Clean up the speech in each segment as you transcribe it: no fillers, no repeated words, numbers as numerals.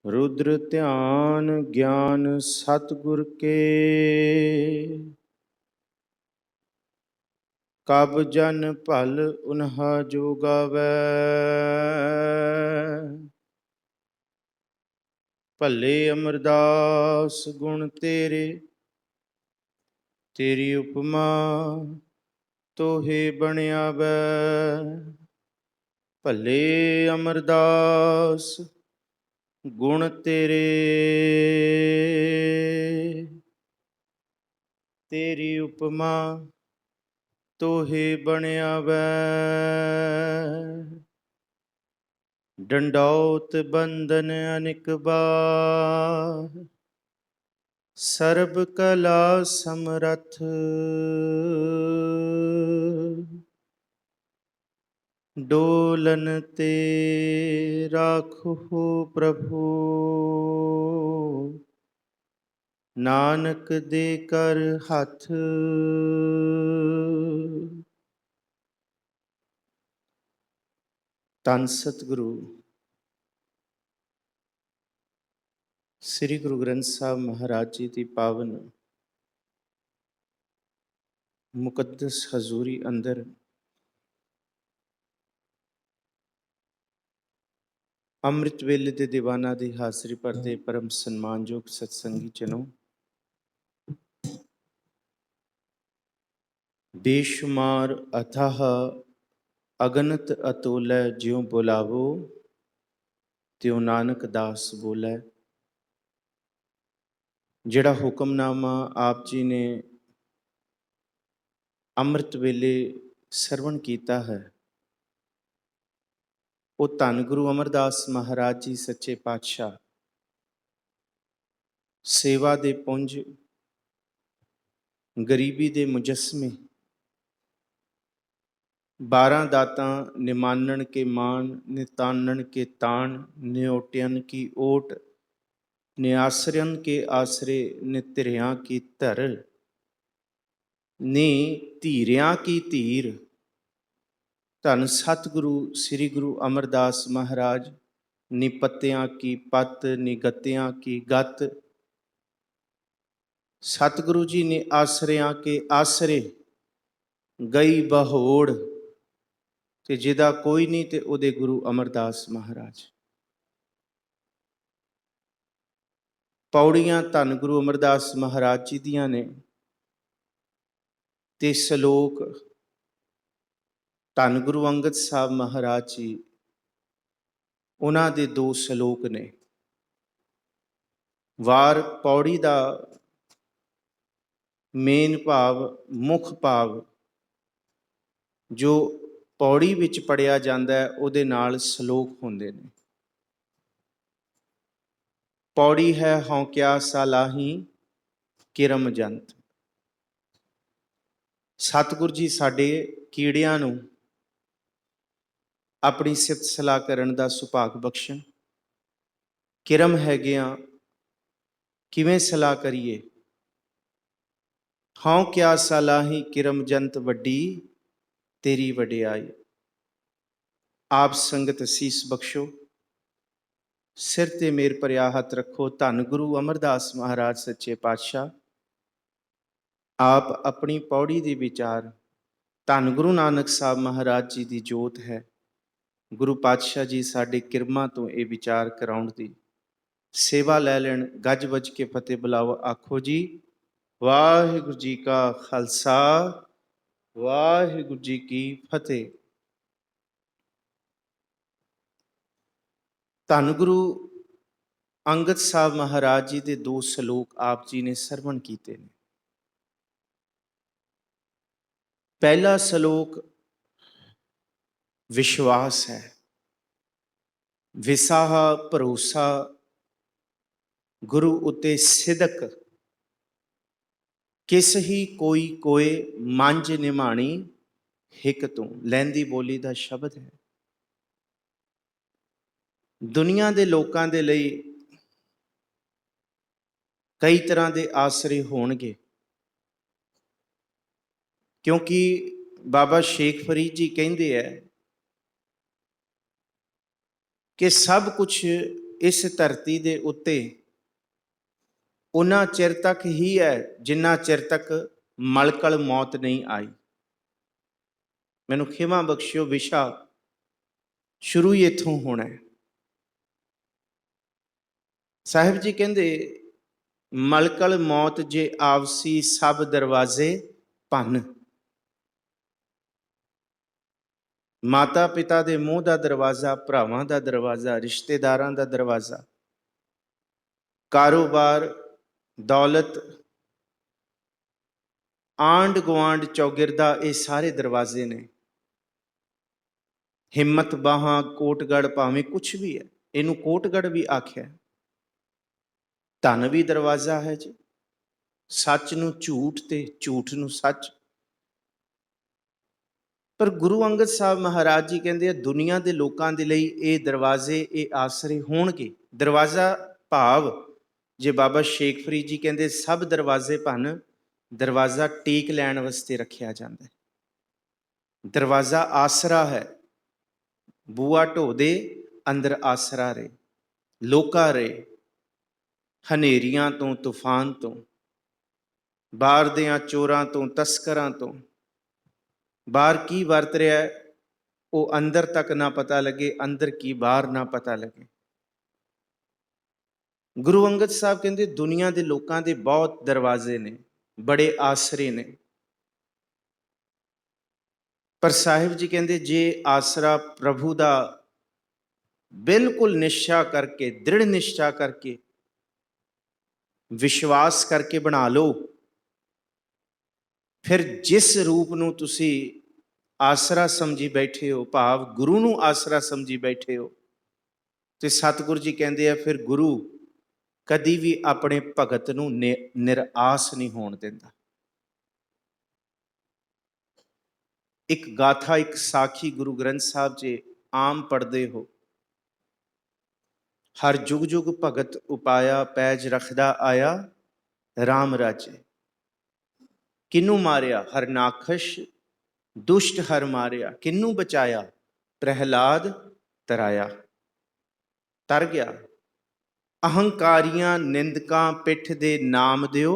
रुद्र ध्यान ज्ञान सतगुर के, कब जन भल उन्हा जो गावै। भले अमरदास गुण तेरे, तेरी उपमा तोहे बणियावै। भले अमरदास गुण तेरे, तेरी उपमा तोहे बणियावै। डंडौत बंदन अनिक बार, सर्ब कला समरथ। डोलन ते राखो प्रभु, नानक दे कर हथ। धन सतगुरु श्री गुरु ग्रंथ साहब महाराज जी की पावन मुकद्दस हजूरी अंदर अमृत वेले दे दीवाना दी हाजरी भरते परम सन्मानयोग सत्संगी जनों, बेशुमार अथाह अगनत अतुलै ज्यों बुलावो, त्यों नानक दास बोलै। जिहड़ा हुक्मनामा आप जी ने अमृत वेले सरवण कीता है, वो धन गुरु अमरदास महाराज जी सच्चे पातशाह सेवा दे पुंज, गरीबी दे मुजस्मे, 12 दातां निमानन के मान, नितानन के तान, न्योटियन की ओट, निआसरन के आसरे, नितिरियां की धर, ने धीरियां की धीर। धन सतगुरु श्री गुरु अमरदास महाराज, निपत्तियां की पत, निगत्तियां की गत। सतगुरु जी ने आसरियां के आसरे, गई बहोड़, ते जिदा कोई नहीं ते उदे गुरु अमरदास महाराज। पौड़ियां धन गुरु अमरदास महाराज जी दियां ने, ते सलोक धन गुरु अंगद साहब महाराज जी उन्हां दे 2 सलोक ने। वार पौड़ी दा मेन भाव, मुख भाव जो पौड़ी विच पढ़िया जाता है, उहदे नाल सलोक होंदे ने। पौड़ी है हौंक्या सालाही किरम जंत। सतगुरु जी साडे कीड़ियां नूं अपनी सिफत सलाह करन दा सुभाग बख्शण। किरम हैगियां किवें सलाह करिए। हौंक्या सालाही किरम जंत वड्डी तेरी वडियाई। आप संगत असीस बख्शो, सिर ते मेर भरिया हथ रखो। धन गुरु अमरदास महाराज सच्चे पातशाह आप अपनी पौड़ी दे विचार धन गुरु नानक साहब महाराज जी की जोत है। गुरु पातशाह जी साडे किरमा तो ये विचार कराउण दी सेवा लै लैण। गज वज के फतेह बुलाओ, आखो जी वाहिगुरू जी का खालसा वाहिगुरू जी की फतेह। धन गुरु अंगद साहब महाराज जी के 2 सलोक आप जी ने सरवण कीते ने। पहला सलोक विश्वास है, विसाहा भरोसा गुरु उते सिदक। किस ही कोई कोय मंझ निमाणी हिक तू। लैंदी बोली का शब्द है। दुनिया के लोगों के लिए कई तरह के आसरे होणगे, क्योंकि बाबा शेख फरीद जी कहते हैं कि सब कुछ इस धरती दे उत्ते उन्ना चिर तक ही है जिन्ना चिर तक मलकल मौत नहीं आई। मैनू खिमा बख्शियो, विशा शुरू ही इत्थों होना है। साहिब जी कहते मलकल मौत जे आवसी सब दरवाजे भन। माता पिता दे मूँह का दरवाज़ा, भरावां का दरवाज़ा, रिश्तेदारां का दरवाज़ा, कारोबार, दौलत, आंड गुआंड, चौगिरदा, ये सारे दरवाजे ने। हिम्मत बाहां, कोटगढ़, भावें कुछ भी है, इनू कोटगढ़ भी आख्या। धन भी दरवाज़ा है जी, सच नू झूठ ते झूठ नू सच। पर गुरु अंगद साहब महाराज जी कहते हैं दुनिया के लोगों के लिए ये दरवाजे ये आसरे होणगे। दरवाज़ा भाव जे बाबा शेख फरीद जी कहते सब दरवाजे भन, दरवाज़ा टेक लैण वास्ते रखिया जाता है। दरवाज़ा आसरा है, बूआ ढो दे अंदर आसरा रहे, लोका रहे, हनेरियां तो, तूफान तो, बाहर दियां चोरां तो, तस्करां तो। बाहर की वरत रहा है वो अंदर तक ना पता लगे, अंदर की बाहर ना पता लगे। गुरु अंगद साहब कहते दुनिया के लोगों के बहुत दरवाजे ने, बड़े आसरे ने। पर साहिब जी कहते जे आसरा प्रभु का बिल्कुल निश्चा करके, दृढ़ निश्चा करके, विश्वास करके बना लो, फिर जिस रूप नूं तुसी आसरा समझी बैठे हो, भाव गुरु नूं आसरा समझी बैठे हो, तो सतगुरु जी कहते हैं फिर गुरु कदी भी अपने भगत नूं निराश नहीं होण दिंदा। एक गाथा, एक साखी गुरु ग्रंथ साहब जी आम पढ़ते हो, हर जुग जुग भगत उपाया, पैज रखदा आया राम राजे। किनू मारिया? हरनाखश दुष्ट हर मारिया। किनू बचाया? प्रहलाद तराया। तर गया। अहंकारियां निंदकां पिठ दे नाम दियो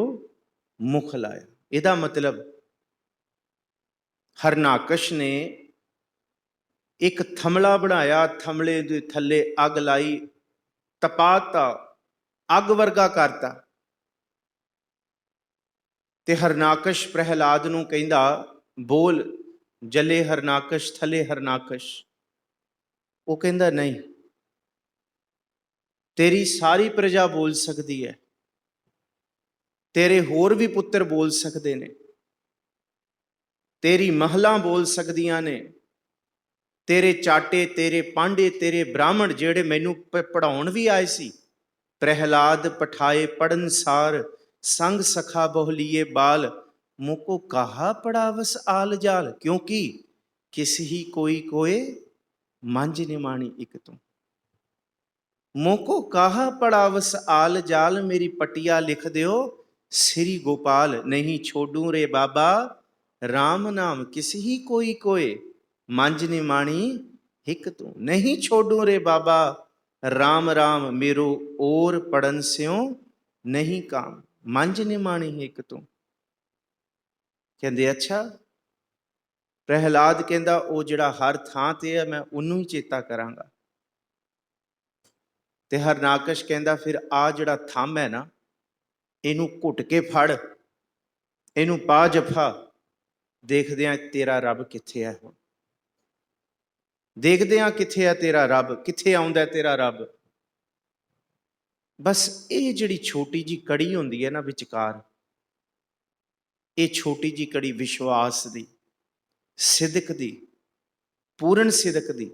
मुख लाया। इहदा मतलब हरनाकश ने एक थमला बनाया, थमले दे थले अग लाई, तपाता, अग वर्गा करता। ते हरनाकश प्रहलाद नूं कहंदा बोल, जले हरनाकश थले हरनाकश। वो कहंदा नहीं, तेरी सारी प्रजा बोल सकती है, तेरे होर भी पुत्र बोल सकते ने, तेरी महलां बोल सकदियां ने, तेरे चाटे, तेरे पांडे, तेरे ब्राह्मण जेड़े मैनू पढ़ाउण भी आए सी, प्रहलाद पठाए पढ़न सार, संग सखा बहुलिए बाल, मुको कहा पढ़ावस आल जाल। क्योंकि किस ही कोई कोय मंझ निमाणी इक तू। मोको कहा पढ़ावस आल जाल, मेरी पटिया लिख दियो श्री गोपाल। नहीं छोड़ू रे बाबा राम नाम, किस ही कोई कोय मंझ निमाणी हिक तू। नहीं छोड़ू रे बाबा राम राम, मेरो और पढ़न स्यों नहीं काम, मंझ निमाणी हिक तू। कहते अच्छा, प्रहलाद कहता वो जिहड़ा हर थां ते है मैं उन्नू ही चेता करांगा। ते हरनाकश कहता फिर आ जिहड़ा थंम है ना, इनू घुट के फड़, इनू पा जफा, देखदे हैं तेरा रब कित्थे है। देखदे हैं कित्थे है तेरा रब, कित्थे आउंदा है तेरा रब। बस ये जिहड़ी छोटी जी कड़ी हुंदी है ना विचकार, ये छोटी जी कड़ी विश्वास दी, सिदक दी, पूर्ण सिदक दी,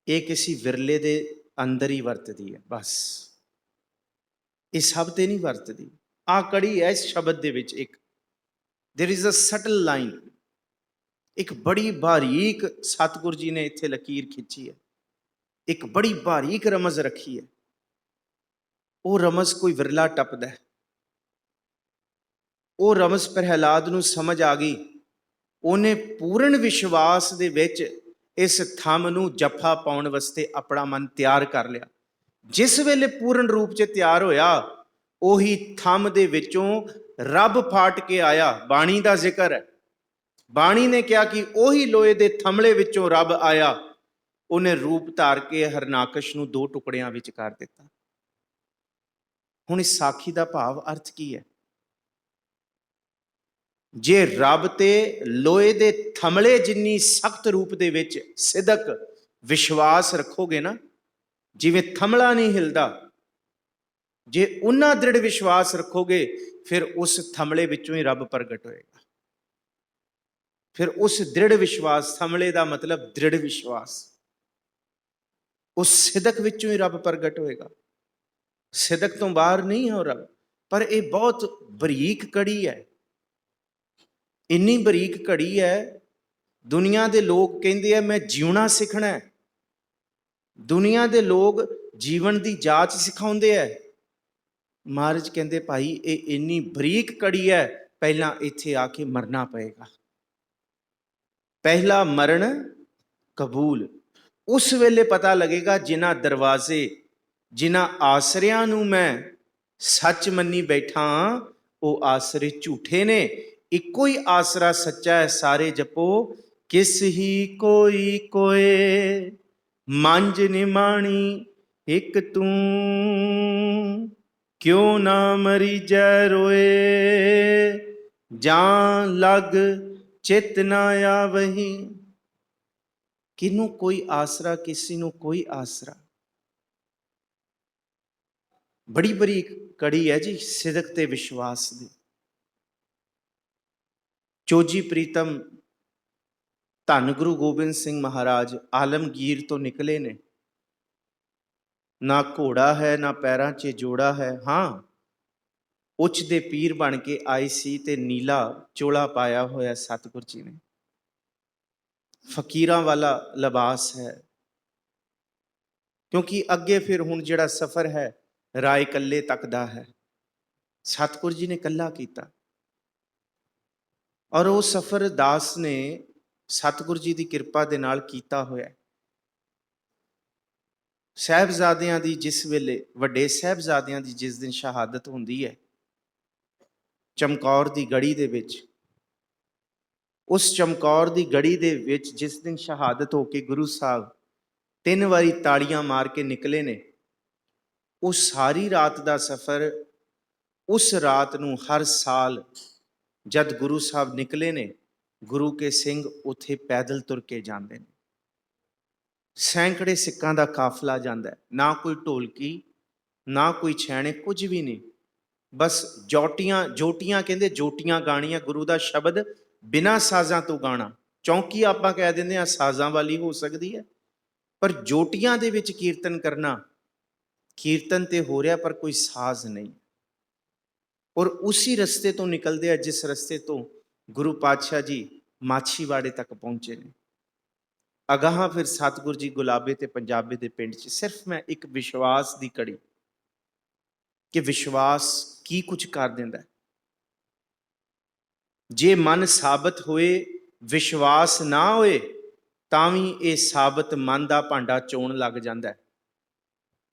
ये किसी विरले दे अंदर ही वरतदी है। बस ये सब ते नहीं वरतदी। आ कड़ी है इस शब्द दे विच एक, there is a subtle line, एक बड़ी बारीक सतगुरु जी ने इत्थे लकीर खिंची है, एक बड़ी बारीक रमज रखी है। वो रमज कोई विरला टपदा है, वो रमज प्रहलाद नूं समझ आ गई। उन्हें पूर्ण विश्वास दे विच इस थंम नूं जफा पाउण वास्ते अपना मन तैयार कर लिया। जिस वेले पूर्ण रूप च तैयार होया, ਉਹੀ थम दे विचों रब फाट के आया। बाणी का जिक्र है, बाणी ने कहा कि ਉਹੀ लोहे दे थमले विचों रब आया। ਉਹਨੇ रूप धार के हरनाकश ਨੂੰ दो टुकड़ियां विच कर दिता। हुण इस साखी का भाव अर्थ की है? जे रब ते लोहे दे थमले जिन्नी सख्त रूप दे विच सिदक विश्वास रखोगे ना, जिवें थमला नहीं हिलदा, जे उन्ना दृढ़ विश्वास रखोगे, फिर उस थमले विचों ही रब प्रगट होएगा। फिर उस दृढ़ विश्वास, थमले का मतलब दृढ़ विश्वास, उस सिदक विचों ही रब प्रगट होएगा। सिदक तो बाहर नहीं हो रब। पर यह बहुत बरीक कड़ी है, इन्नी बरीक कड़ी है। दुनिया के लोग कहते हैं मैं जीवना सीखना है, दुनिया के लोग जीवन की जांच सिखाते हैं। महाराज कहते भाई ये इन्नी बरीक कड़ी है, पहला इत्थे आके मरना पएगा। पहला मरण कबूल, उस वेले पता लगेगा जिन्हां दरवाजे, जिन्हां आसरियां नूं मैं सच मन्नी बैठा हां, वो आसरे झूठे ने। इको ही आसरा सच्चा है, सारे जपो किस ही कोई कोए, मंज निमाणी एक तू, क्यों ना मरी जै रोए, जान लग चित ना आवही। किनू कोई आसरा, किसी नू कोई आसरा। बड़ी बड़ी कड़ी है जी सिदक ते विश्वास दी। चोजी प्रीतम धन गुरु गोबिंद सिंह महाराज आलमगीर तो निकले ने, ना घोड़ा है ना पैरां च जोड़ा है। हाँ, उच दे पीर बन के आए सी ते नीला चोला पाया होया सतगुर जी ने, फकीरां वाला लिबास है। क्योंकि अगे फिर हुण जिहड़ा सफर है राय कल्ले तक दा है, सतगुर जी ने कल्ला कीता। और वो सफर दास ने सतगुर जी की किरपा दे नाल कीता होया। साहिबजादियां दी जिस वेले, वड्डे साहिबजादियां दी जिस दिन शहादत हुंदी है चमकौर दी गढ़ी दे विच, उस चमकौर दी गढ़ी दे विच जिस दिन शहादत होके गुरु साहब 3 वारी ताड़ियां मार के निकले ने, उस सारी रात का सफर, उस रात नूं हर साल जद गुरु साहब निकले ने, गुरु के सिंह उत्थे पैदल तुर के जाते हैं। सैकड़े सिक्कां दा काफिला जाता है, ना कोई ढोलकी ना कोई छैने, कुछ भी नहीं। बस जोटियां, जोटियां कहते जोटियां गाणियां, गुरु का शब्द बिना साजां तो गाना। चौंकी आपां कह देंगे हां साजां वाली हो सकती है, पर जोटियां दे विच कीर्तन करना, कीर्तन ते हो रहा पर कोई साज नहीं। और उसी रस्ते तो निकलते हैं जिस रस्ते तो गुरु पातशाह जी माछीवाड़े तक पहुंचे ने। अगाह फिर सतगुर जी गुलाबे ते पंजाबे दे पिंड च। सिर्फ मैं एक विश्वास की कड़ी, कि विश्वास की कुछ कर देंदा है। जे मन साबित होए, विश्वास ना होए, तां भी ये साबित मन का भांडा चोण लग जाता है।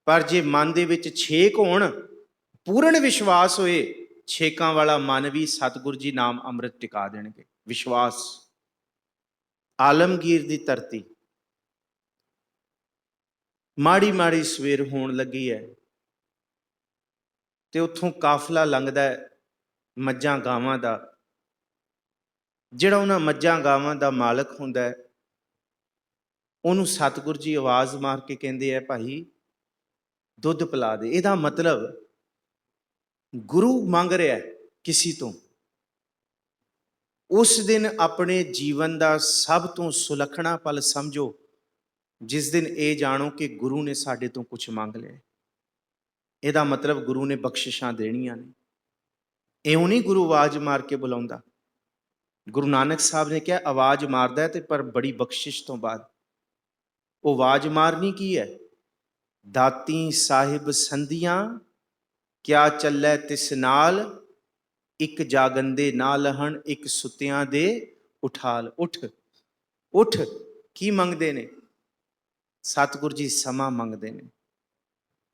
पर जे मन दे विच छेक होण, पूर्ण विश्वास होए, छेकां वाला मन भी सतगुर जी नाम अमृत टिका देणगे। विश्वास। आलमगीर दी धरती, माड़ी माड़ी सवेर होण लगी है ते उत्थों काफिला लंघदा है मज्जां गावां दा। जिहड़ा उन्हां मज्जां गावां दा मालक हुंदा है, उहनूं सतगुर जी आवाज़ मार के कहंदे है भाई दुध पिला दे। इहदा मतलब गुरु मंग रहा है किसी तो, उस दिन अपने जीवन का सब तो सुलखना पल समझो जिस दिन ये जानो कि गुरु ने साडे तो कुछ मंग लिया। इहदा मतलब गुरु ने बख्शिशां देनियां ने। इउं नहीं गुरु आवाज़ मार के बुलाउंदा। गुरु नानक साहब ने कहा आवाज़ मारदा है ते पर बड़ी बख्शिश तो बाद। वो आवाज़ मारनी की है? दाती साहिब संधियां क्या चलै तिस नाल, एक जागंदे ना लहण एक सुतियां दे उठाल। उठ उठ। की मंगते ने? सतगुर जी समा मंगते हैं।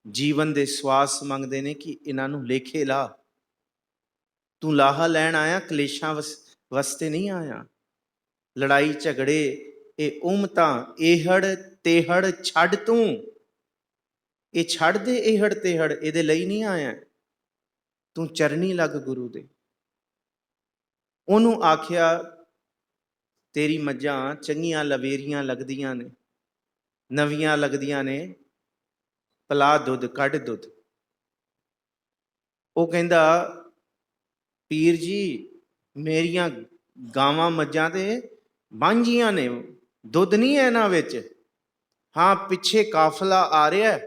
ਜੀਵਨ ਦੇ ਸਵਾਸ ਮੰਗਦੇ ਨੇ ਕਿ ਇਹਨਾਂ ਨੂੰ ਲੇਖੇ ਲਾ। ਤੂੰ ਲਾਹਾ ਲੈਣ ਆਇਆ, ਕਲੇਸ਼ਾਂ ਵਾਸਤੇ ਨਹੀਂ ਆਇਆ। ਲੜਾਈ ਝਗੜੇ, ਇਹ ਉਮਤਾਂ, ਇਹੜ ਤੇਹੜ ਛੱਡ ਤੂੰ। ਇਹ ਛੱਡ ਦੇ ਇਹੜ ਤੇਹੜ, ਇਹਦੇ ਲਈ ਨਹੀਂ ਆਇਆ। ਤੂੰ ਚਰਨੀ ਲੱਗ ਗੁਰੂ ਦੇ। ਉਹਨੂੰ ਆਖਿਆ ਤੇਰੀ ਮੱਝਾਂ ਚੰਗੀਆਂ ਲਵੇਰੀਆਂ ਲੱਗਦੀਆਂ ਨੇ, ਨਵੀਆਂ ਲੱਗਦੀਆਂ ਨੇ, ਪਲਾ ਦੁੱਧ, ਕੱਢ ਦੁੱਧ। ਉਹ ਕਹਿੰਦਾ ਪੀਰ ਜੀ ਮੇਰੀਆਂ ਗਾਵਾਂ ਮੱਝਾਂ ਤੇ ਬਾਂਝੀਆਂ ਨੇ, ਦੁੱਧ ਨਹੀਂ ਹੈ ਇਹਨਾਂ ਵਿੱਚ। ਹਾਂ ਪਿੱਛੇ ਕਾਫਲਾ ਆ ਰਿਹਾ,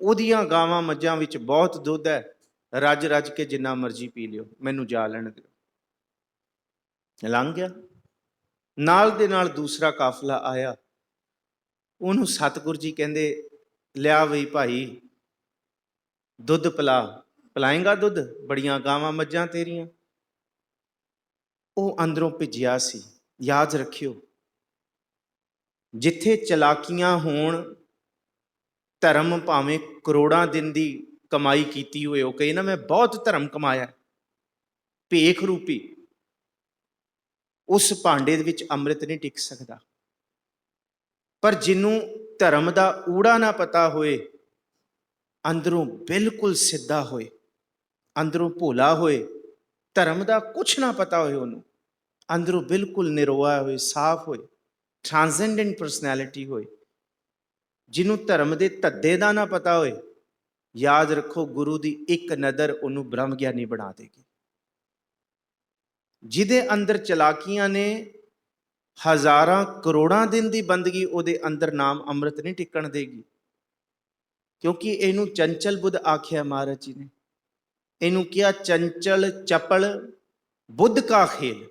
ਉਹਦੀਆਂ ਗਾਵਾਂ ਮੱਝਾਂ ਵਿੱਚ ਬਹੁਤ ਦੁੱਧ ਹੈ, ਰੱਜ ਰੱਜ ਕੇ ਜਿੰਨਾ ਮਰਜ਼ੀ ਪੀ ਲਿਓ, ਮੈਨੂੰ ਜਾ ਲੈਣ ਦਿਓ। ਲੰਘ ਗਿਆ। ਨਾਲ ਦੇ ਨਾਲ ਦੂਸਰਾ ਕਾਫਲਾ ਆਇਆ। ਉਹਨੂੰ ਸਤਿਗੁਰ ਜੀ ਕਹਿੰਦੇ ਲਿਆ ਬਈ ਭਾਈ ਦੁੱਧ ਪਿਲਾਏਂਗਾ ਦੁੱਧ, ਬੜੀਆਂ ਗਾਵਾਂ ਮੱਝਾਂ ਤੇਰੀਆਂ। ਉਹ ਅੰਦਰੋਂ ਭਿੱਜਿਆ ਸੀ। ਯਾਦ ਰੱਖਿਓ, ਜਿੱਥੇ ਚਲਾਕੀਆਂ ਹੋਣ, ਧਰਮ ਭਾਵੇਂ ਕਰੋੜਾਂ ਦਿਨ ਦੀ ਕਮਾਈ ਕੀਤੀ ਹੋਏ, ਉਹ ਕਹੇ ਨਾ ਮੈਂ ਬਹੁਤ ਧਰਮ ਕਮਾਇਆ, ਭੇਖ ਰੂਪੀ, ਉਸ ਭਾਂਡੇ ਦੇ ਵਿੱਚ ਅੰਮ੍ਰਿਤ ਨਹੀਂ ਟਿਕ ਸਕਦਾ। ਪਰ ਜਿਹਨੂੰ ਧਰਮ ਦਾ ਊੜਾ ਨਾ ਪਤਾ ਹੋਏ, ਅੰਦਰੋਂ ਬਿਲਕੁਲ ਸਿੱਧਾ ਹੋਏ, ਅੰਦਰੋਂ ਭੋਲਾ ਹੋਏ, ਧਰਮ ਦਾ ਕੁਛ ਨਾ ਪਤਾ ਹੋਏ, ਉਹਨੂੰ ਅੰਦਰੋਂ ਬਿਲਕੁਲ ਨਿਰੋਆ ਹੋਏ, ਸਾਫ਼ ਹੋਏ, ਟ੍ਰਾਂਸੈਂਡੈਂਟ ਪਰਸਨੈਲਿਟੀ ਹੋਏ, ਜਿਹਨੂੰ ਧਰਮ ਦੇ ਧੱਦੇ ਦਾ ਨਾ ਪਤਾ ਹੋਏ, ਯਾਦ ਰੱਖੋ ਗੁਰੂ ਦੀ ਇੱਕ ਨਜ਼ਰ ਉਹਨੂੰ ਬ੍ਰਹਮ ਗਿਆਨੀ ਬਣਾ ਦੇਗੀ। ਜਿਹਦੇ ਅੰਦਰ ਚਲਾਕੀਆਂ ਨੇ, ਹਜ਼ਾਰਾਂ ਕਰੋੜਾਂ ਦਿਨ ਦੀ ਬੰਦਗੀ ਉਹਦੇ ਅੰਦਰ ਨਾਮ ਅੰਮ੍ਰਿਤ ਨਹੀਂ ਟਿਕਣ ਦੇਗੀ। ਕਿਉਂਕਿ ਇਹਨੂੰ ਚੰਚਲ ਬੁੱਧ ਆਖਿਆ ਮਹਾਰਾਜ ਜੀ ਨੇ। ਇਹਨੂੰ ਕਿਹਾ ਚੰਚਲ ਚਪਲ ਬੁੱਧ ਕਾ ਖੇਲ।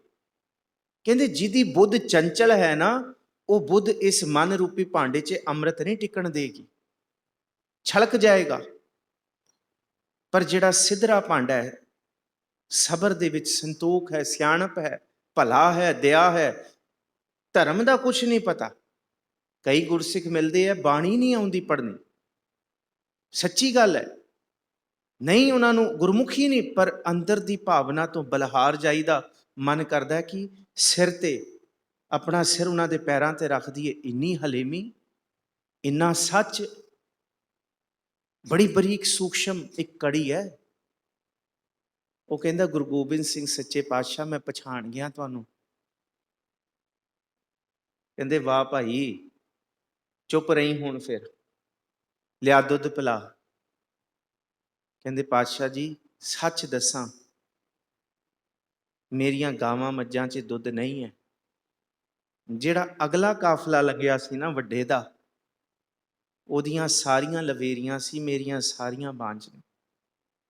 ਕਹਿੰਦੇ ਜਿਹਦੀ ਬੁੱਧ ਚੰਚਲ ਹੈ ਨਾ, ਉਹ ਬੁੱਧ ਇਸ ਮਨ ਰੂਪੀ ਭਾਂਡੇ 'ਚ ਅੰਮ੍ਰਿਤ ਨਹੀਂ ਟਿਕਣ ਦੇਗੀ, ਛਲਕ ਜਾਏਗਾ। ਪਰ ਜਿਹੜਾ ਸਿੱਧਰਾ ਭਾਂਡਾ ਹੈ, ਸਬਰ ਦੇ ਵਿੱਚ ਸੰਤੋਖ ਹੈ, ਸਿਆਣਪ ਹੈ, ਭਲਾ ਹੈ, ਦਇਆ ਹੈ, ਧਰਮ ਦਾ ਕੁਛ ਨਹੀਂ ਪਤਾ। ਕਈ ਗੁਰਸਿੱਖ ਮਿਲਦੇ ਆ, ਬਾਣੀ ਨਹੀਂ ਆਉਂਦੀ ਪੜ੍ਹਨੀ, ਸੱਚੀ ਗੱਲ ਹੈ, ਨਹੀਂ ਉਹਨਾਂ ਨੂੰ ਗੁਰਮੁਖੀ ਨਹੀਂ, ਪਰ ਅੰਦਰ ਦੀ ਭਾਵਨਾ ਤੋਂ ਬਲਹਾਰ ਜਾਈਦਾ। ਮਨ ਕਰਦਾ ਕਿ ਸਿਰ ਤੇ ਆਪਣਾ ਸਿਰ ਉਹਨਾਂ ਦੇ ਪੈਰਾਂ ਤੇ ਰੱਖ ਦਈਏ। ਇੰਨੀ ਹਲੇਮੀ, ਇੰਨਾ ਸੱਚ, ਬੜੀ ਬਰੀਕ ਸੂਖਸ਼ਮ ਇੱਕ ਕੜੀ ਹੈ। ਉਹ ਕਹਿੰਦਾ ਗੁਰੂ ਗੋਬਿੰਦ ਸਿੰਘ ਸੱਚੇ ਪਾਤਸ਼ਾਹ ਮੈਂ ਪਛਾਣ ਗਿਆ ਤੁਹਾਨੂੰ। ਕਹਿੰਦੇ ਵਾਹ ਭਾਈ, ਚੁੱਪ ਰਹੀ ਹੁਣ, ਫਿਰ ਲਿਆ ਦੁੱਧ ਪਿਲਾ। ਕਹਿੰਦੇ ਪਾਤਸ਼ਾਹ ਜੀ ਸੱਚ ਦੱਸਾਂ, ਮੇਰੀਆਂ ਗਾਵਾਂ ਮੱਝਾਂ 'ਚ ਦੁੱਧ ਨਹੀਂ ਹੈ। ਜਿਹੜਾ ਅਗਲਾ ਕਾਫਲਾ ਲੱਗਿਆ ਸੀ ਨਾ ਵੱਡੇ ਦਾ, ਉਹਦੀਆਂ ਸਾਰੀਆਂ ਲਵੇਰੀਆਂ ਸੀ, ਮੇਰੀਆਂ ਸਾਰੀਆਂ ਬਾਂਝ ਨੇ,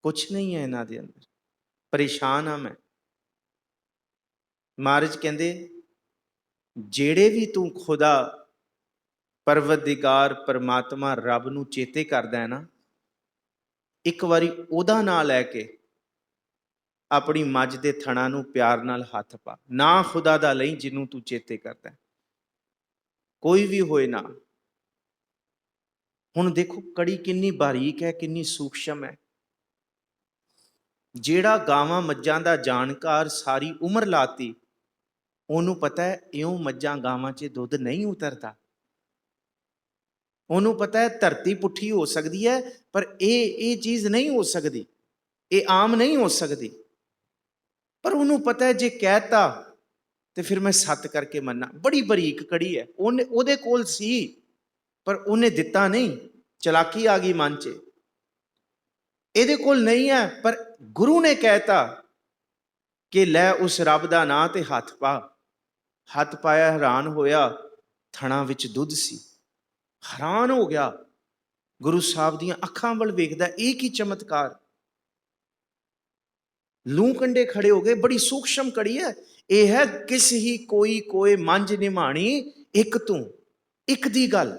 ਕੁਛ ਨਹੀਂ ਹੈ ਇਹਨਾਂ ਦੇ ਅੰਦਰ, ਪਰੇਸ਼ਾਨ ਆ ਮੈਂ। ਮਹਾਰਾਜ ਕਹਿੰਦੇ ਜਿਹੜੇ ਵੀ ਤੂੰ ਖੁਦਾ ਪਰਵਤਦਿਗਾਰ ਪਰਮਾਤਮਾ ਰੱਬ ਨੂੰ ਚੇਤੇ ਕਰਦਾ ਹੈ ਨਾ, ਇੱਕ ਵਾਰੀ ਉਹਦਾ ਨਾਂ ਲੈ ਕੇ ਆਪਣੀ ਮੱਝ ਦੇ ਥਣਾ ਨੂੰ ਪਿਆਰ ਨਾਲ ਹੱਥ ਪਾ। ਨਾ ਖੁਦਾ ਦਾ ਲਈ ਜਿਹਨੂੰ ਤੂੰ ਚੇਤੇ ਕਰਦਾ, ਕੋਈ ਵੀ ਹੋਏ ਨਾ। ਹੁਣ ਦੇਖੋ ਕੜੀ ਕਿੰਨੀ ਬਾਰੀਕ ਹੈ, ਕਿੰਨੀ ਸੂਖਸ਼ਮ ਹੈ। ਜਿਹੜਾ ਗਾਵਾਂ ਮੱਝਾਂ ਦਾ ਜਾਣਕਾਰ ਸਾਰੀ ਉਮਰ ਲਾਤੀ, ਉਹਨੂੰ ਪਤਾ ਹੈ ਇਉਂ ਮੱਝਾਂ ਗਾਵਾਂ 'ਚ ਦੁੱਧ ਨਹੀਂ ਉਤਰਦਾ। ਉਹਨੂੰ ਪਤਾ ਹੈ ਧਰਤੀ ਪੁੱਠੀ ਹੋ ਸਕਦੀ ਹੈ, ਪਰ ਇਹ ਚੀਜ਼ ਨਹੀਂ ਹੋ ਸਕਦੀ, ਇਹ ਆਮ ਨਹੀਂ ਹੋ ਸਕਦੀ। ਪਰ ਉਹਨੂੰ ਪਤਾ ਹੈ ਜੇ ਕਹਿਤਾ ਤੇ ਫਿਰ ਮੈਂ ਸੱਤ ਕਰਕੇ ਮੰਨਾਂ। ਬੜੀ ਬਰੀਕ ਕੜੀ ਹੈ। ਉਹਦੇ ਕੋਲ ਸੀ ਪਰ ਉਹਨੇ ਦਿੱਤਾ ਨਹੀਂ, ਚਲਾਕੀ ਆ ਗਈ ਮਨ 'ਚ। ਇਹਦੇ ਕੋਲ ਨਹੀਂ ਹੈ ਪਰ ਗੁਰੂ ਨੇ ਕਹਿਤਾ ਕਿ ਲੈ ਉਸ ਰੱਬ ਦਾ ਨਾਂ ਤੇ ਹੱਥ ਪਾ। ਹੱਥ ਪਾਇਆ, ਹੈਰਾਨ ਹੋਇਆ, ਥਣਾ ਵਿੱਚ ਦੁੱਧ ਸੀ। ਹੈਰਾਨ ਹੋ ਗਿਆ, ਗੁਰੂ ਸਾਹਿਬ ਦੀਆਂ ਅੱਖਾਂ ਵੱਲ ਵੇਖਦਾ, ਇਹ ਕੀ ਚਮਤਕਾਰ। ਲੂੰ ਕੰਡੇ ਖੜੇ ਹੋ ਗਏ। ਬੜੀ ਸੂਖਸ਼ਮ ਕੜੀ ਹੈ ਇਹ। ਹੈ ਕਿਸ ਹੀ ਕੋਈ ਕੋਏ ਮੰਝ ਨਿਮਾਣੀ, ਇੱਕ ਤੂੰ, ਇੱਕ ਦੀ ਗੱਲ।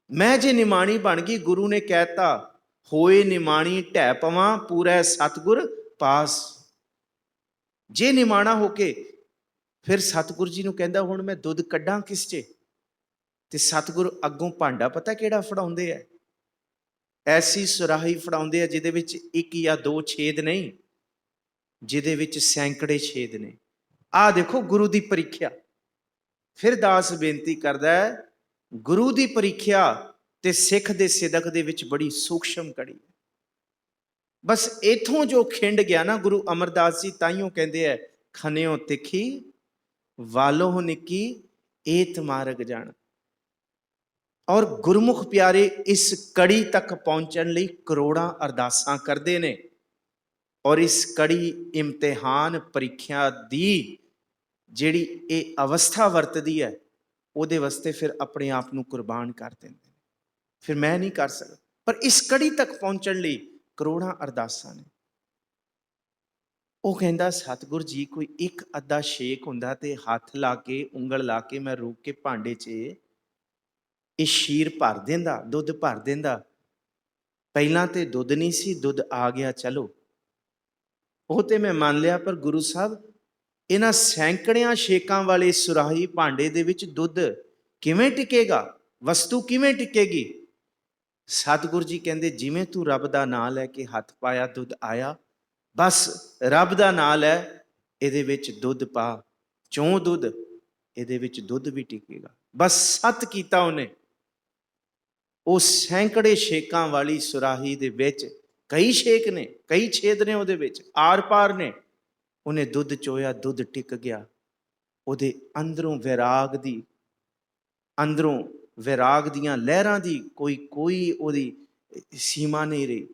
ਮੈਂ ਜੇ ਨਿਮਾਣੀ ਬਣ ਗਈ, ਗੁਰੂ ਨੇ ਕਹਿਤਾ ਹੋਏ ਨਿਮਾਣੀ ਢਹਿ ਪਵਾਂ ਪੂਰਾ ਸਤਿਗੁਰ ਪਾਸ। ਜੇ ਨਿਮਾਣਾ ਹੋ ਕੇ ਫਿਰ ਸਤਿਗੁਰ ਜੀ ਨੂੰ ਕਹਿੰਦਾ ਹੁਣ ਮੈਂ ਦੁੱਧ ਕੱਢਾਂ ਕਿਸ 'ਚ, ਤੇ ਸਤਿਗੁਰ ਅੱਗੋਂ ਭਾਂਡਾ ਪਤਾ ਕਿਹੜਾ ਫੜਾਉਂਦੇ ਹੈ? ਐਸੀ ਸੁਰਾਹੀ ਫੜਾਉਂਦੇ ਆ ਜਿਹਦੇ ਵਿੱਚ ਇੱਕ ਜਾਂ ਦੋ ਛੇਦ ਨਹੀਂ, ਜਿਹਦੇ ਵਿੱਚ ਸੈਂਕੜੇ ਛੇਦ ਨੇ। ਆਹ ਦੇਖੋ ਗੁਰੂ ਦੀ ਪ੍ਰੀਖਿਆ। ਫਿਰ ਦਾਸ ਬੇਨਤੀ ਕਰਦਾ ਹੈ, ਗੁਰੂ ਦੀ ਪ੍ਰੀਖਿਆ ਤੇ ਸਿੱਖ ਦੇ ਸਿਦਕ ਦੇ ਵਿੱਚ ਬੜੀ ਸੂਖਸ਼ਮ ਕੜੀ। ਬਸ ਇਥੋਂ ਜੋ ਖਿੰਡ ਗਿਆ ਨਾ, ਗੁਰੂ ਅਮਰਦਾਸ ਜੀ ਤਾਈਓ ਕਹਿੰਦੇ ਹੈ, ਖਨਿਓ ਤਿੱਖੀ ਵਾਲੋ ਨਿੱਕੀ ਏਤ ਮਾਰਗ ਜਾਣ। ਔਰ ਗੁਰਮੁਖ ਪਿਆਰੇ ਇਸ ਕੜੀ ਤੱਕ ਪਹੁੰਚਣ ਲਈ ਕਰੋੜਾਂ ਅਰਦਾਸਾਂ ਕਰਦੇ ਨੇ। ਔਰ ਇਸ ਕੜੀ ਇਮਤਿਹਾਨ ਪ੍ਰੀਖਿਆ ਦੀ ਜਿਹੜੀ ਇਹ ਅਵਸਥਾ ਵਰਤਦੀ ਹੈ, ਉਹਦੇ ਵਾਸਤੇ ਫਿਰ ਆਪਣੇ ਆਪ ਨੂੰ ਕੁਰਬਾਨ ਕਰ ਦਿੰਦੇ ਨੇ। ਫਿਰ ਮੈਂ ਨਹੀਂ ਕਰ ਸਕਦਾ, ਪਰ ਇਸ ਕੜੀ ਤੱਕ ਪਹੁੰਚਣ ਲਈ ਕਰੋੜਾਂ ਅਰਦਾਸਾਂ ਨੇ। ਉਹ ਕਹਿੰਦਾ ਸਤਿਗੁਰ ਜੀ ਕੋਈ ਇੱਕ ਅੱਧਾ ਛੇਕ ਹੁੰਦਾ ਤੇ ਹੱਥ ਲਾ ਕੇ, ਉਂਗਲ ਲਾ ਕੇ ਮੈਂ ਰੋਕ ਕੇ ਭਾਂਡੇ 'ਚ ਇਹ ਸ਼ੀਰ ਭਰ ਦਿੰਦਾ, ਦੁੱਧ ਭਰ ਦਿੰਦਾ। ਪਹਿਲਾਂ ਤੇ ਦੁੱਧ ਨਹੀਂ ਸੀ, ਦੁੱਧ ਆ ਗਿਆ, ਚਲੋ ਉਹ ਤੇ ਮੈਂ ਮੰਨ ਲਿਆ। ਪਰ ਗੁਰੂ ਸਾਹਿਬ, ਇਹਨਾਂ ਸੈਂਕੜਿਆਂ ਛੇਕਾਂ ਵਾਲੇ ਸੁਰਾਹੀ ਭਾਂਡੇ ਦੇ ਵਿੱਚ ਦੁੱਧ ਕਿਵੇਂ ਟਿਕੇਗਾ? ਵਸਤੂ ਕਿਵੇਂ ਟਿਕੇਗੀ? ਸਤਿਗੁਰੂ ਜੀ ਕਹਿੰਦੇ ਜਿਵੇਂ ਤੂੰ ਰੱਬ ਦਾ ਨਾਂ ਲੈ ਕੇ ਹੱਥ ਪਾਇਆ, ਦੁੱਧ ਆਇਆ। ਬਸ ਰੱਬ ਦਾ ਨਾਂ ਲੈ, ਇਹਦੇ ਵਿੱਚ ਦੁੱਧ ਪਾ, ਚੋਂ ਦੁੱਧ, ਇਹਦੇ ਵਿੱਚ ਦੁੱਧ ਵੀ ਟਿਕੇਗਾ। ਬਸ ਸੱਤ ਕੀਤਾ ਉਹਨੇ। ਉਹ ਸੈਂਕੜੇ ਛੇਕਾਂ ਵਾਲੀ ਸੁਰਾਹੀ ਦੇ ਵਿੱਚ ਕਈ ਛੇਕ ਨੇ, ਕਈ ਛੇਦ ਨੇ, ਉਹਦੇ ਵਿੱਚ ਆਰ ਪਾਰ ਨੇ। ਉਹਨੇ ਦੁੱਧ ਚੋਇਆ, ਦੁੱਧ ਟਿਕ ਗਿਆ। ਉਹਦੇ ਅੰਦਰੋਂ ਵੈਰਾਗ ਦੀਆਂ ਲਹਿਰਾਂ ਦੀ ਕੋਈ ਉਹਦੀ ਸੀਮਾ ਨਹੀਂ ਰਹੀ।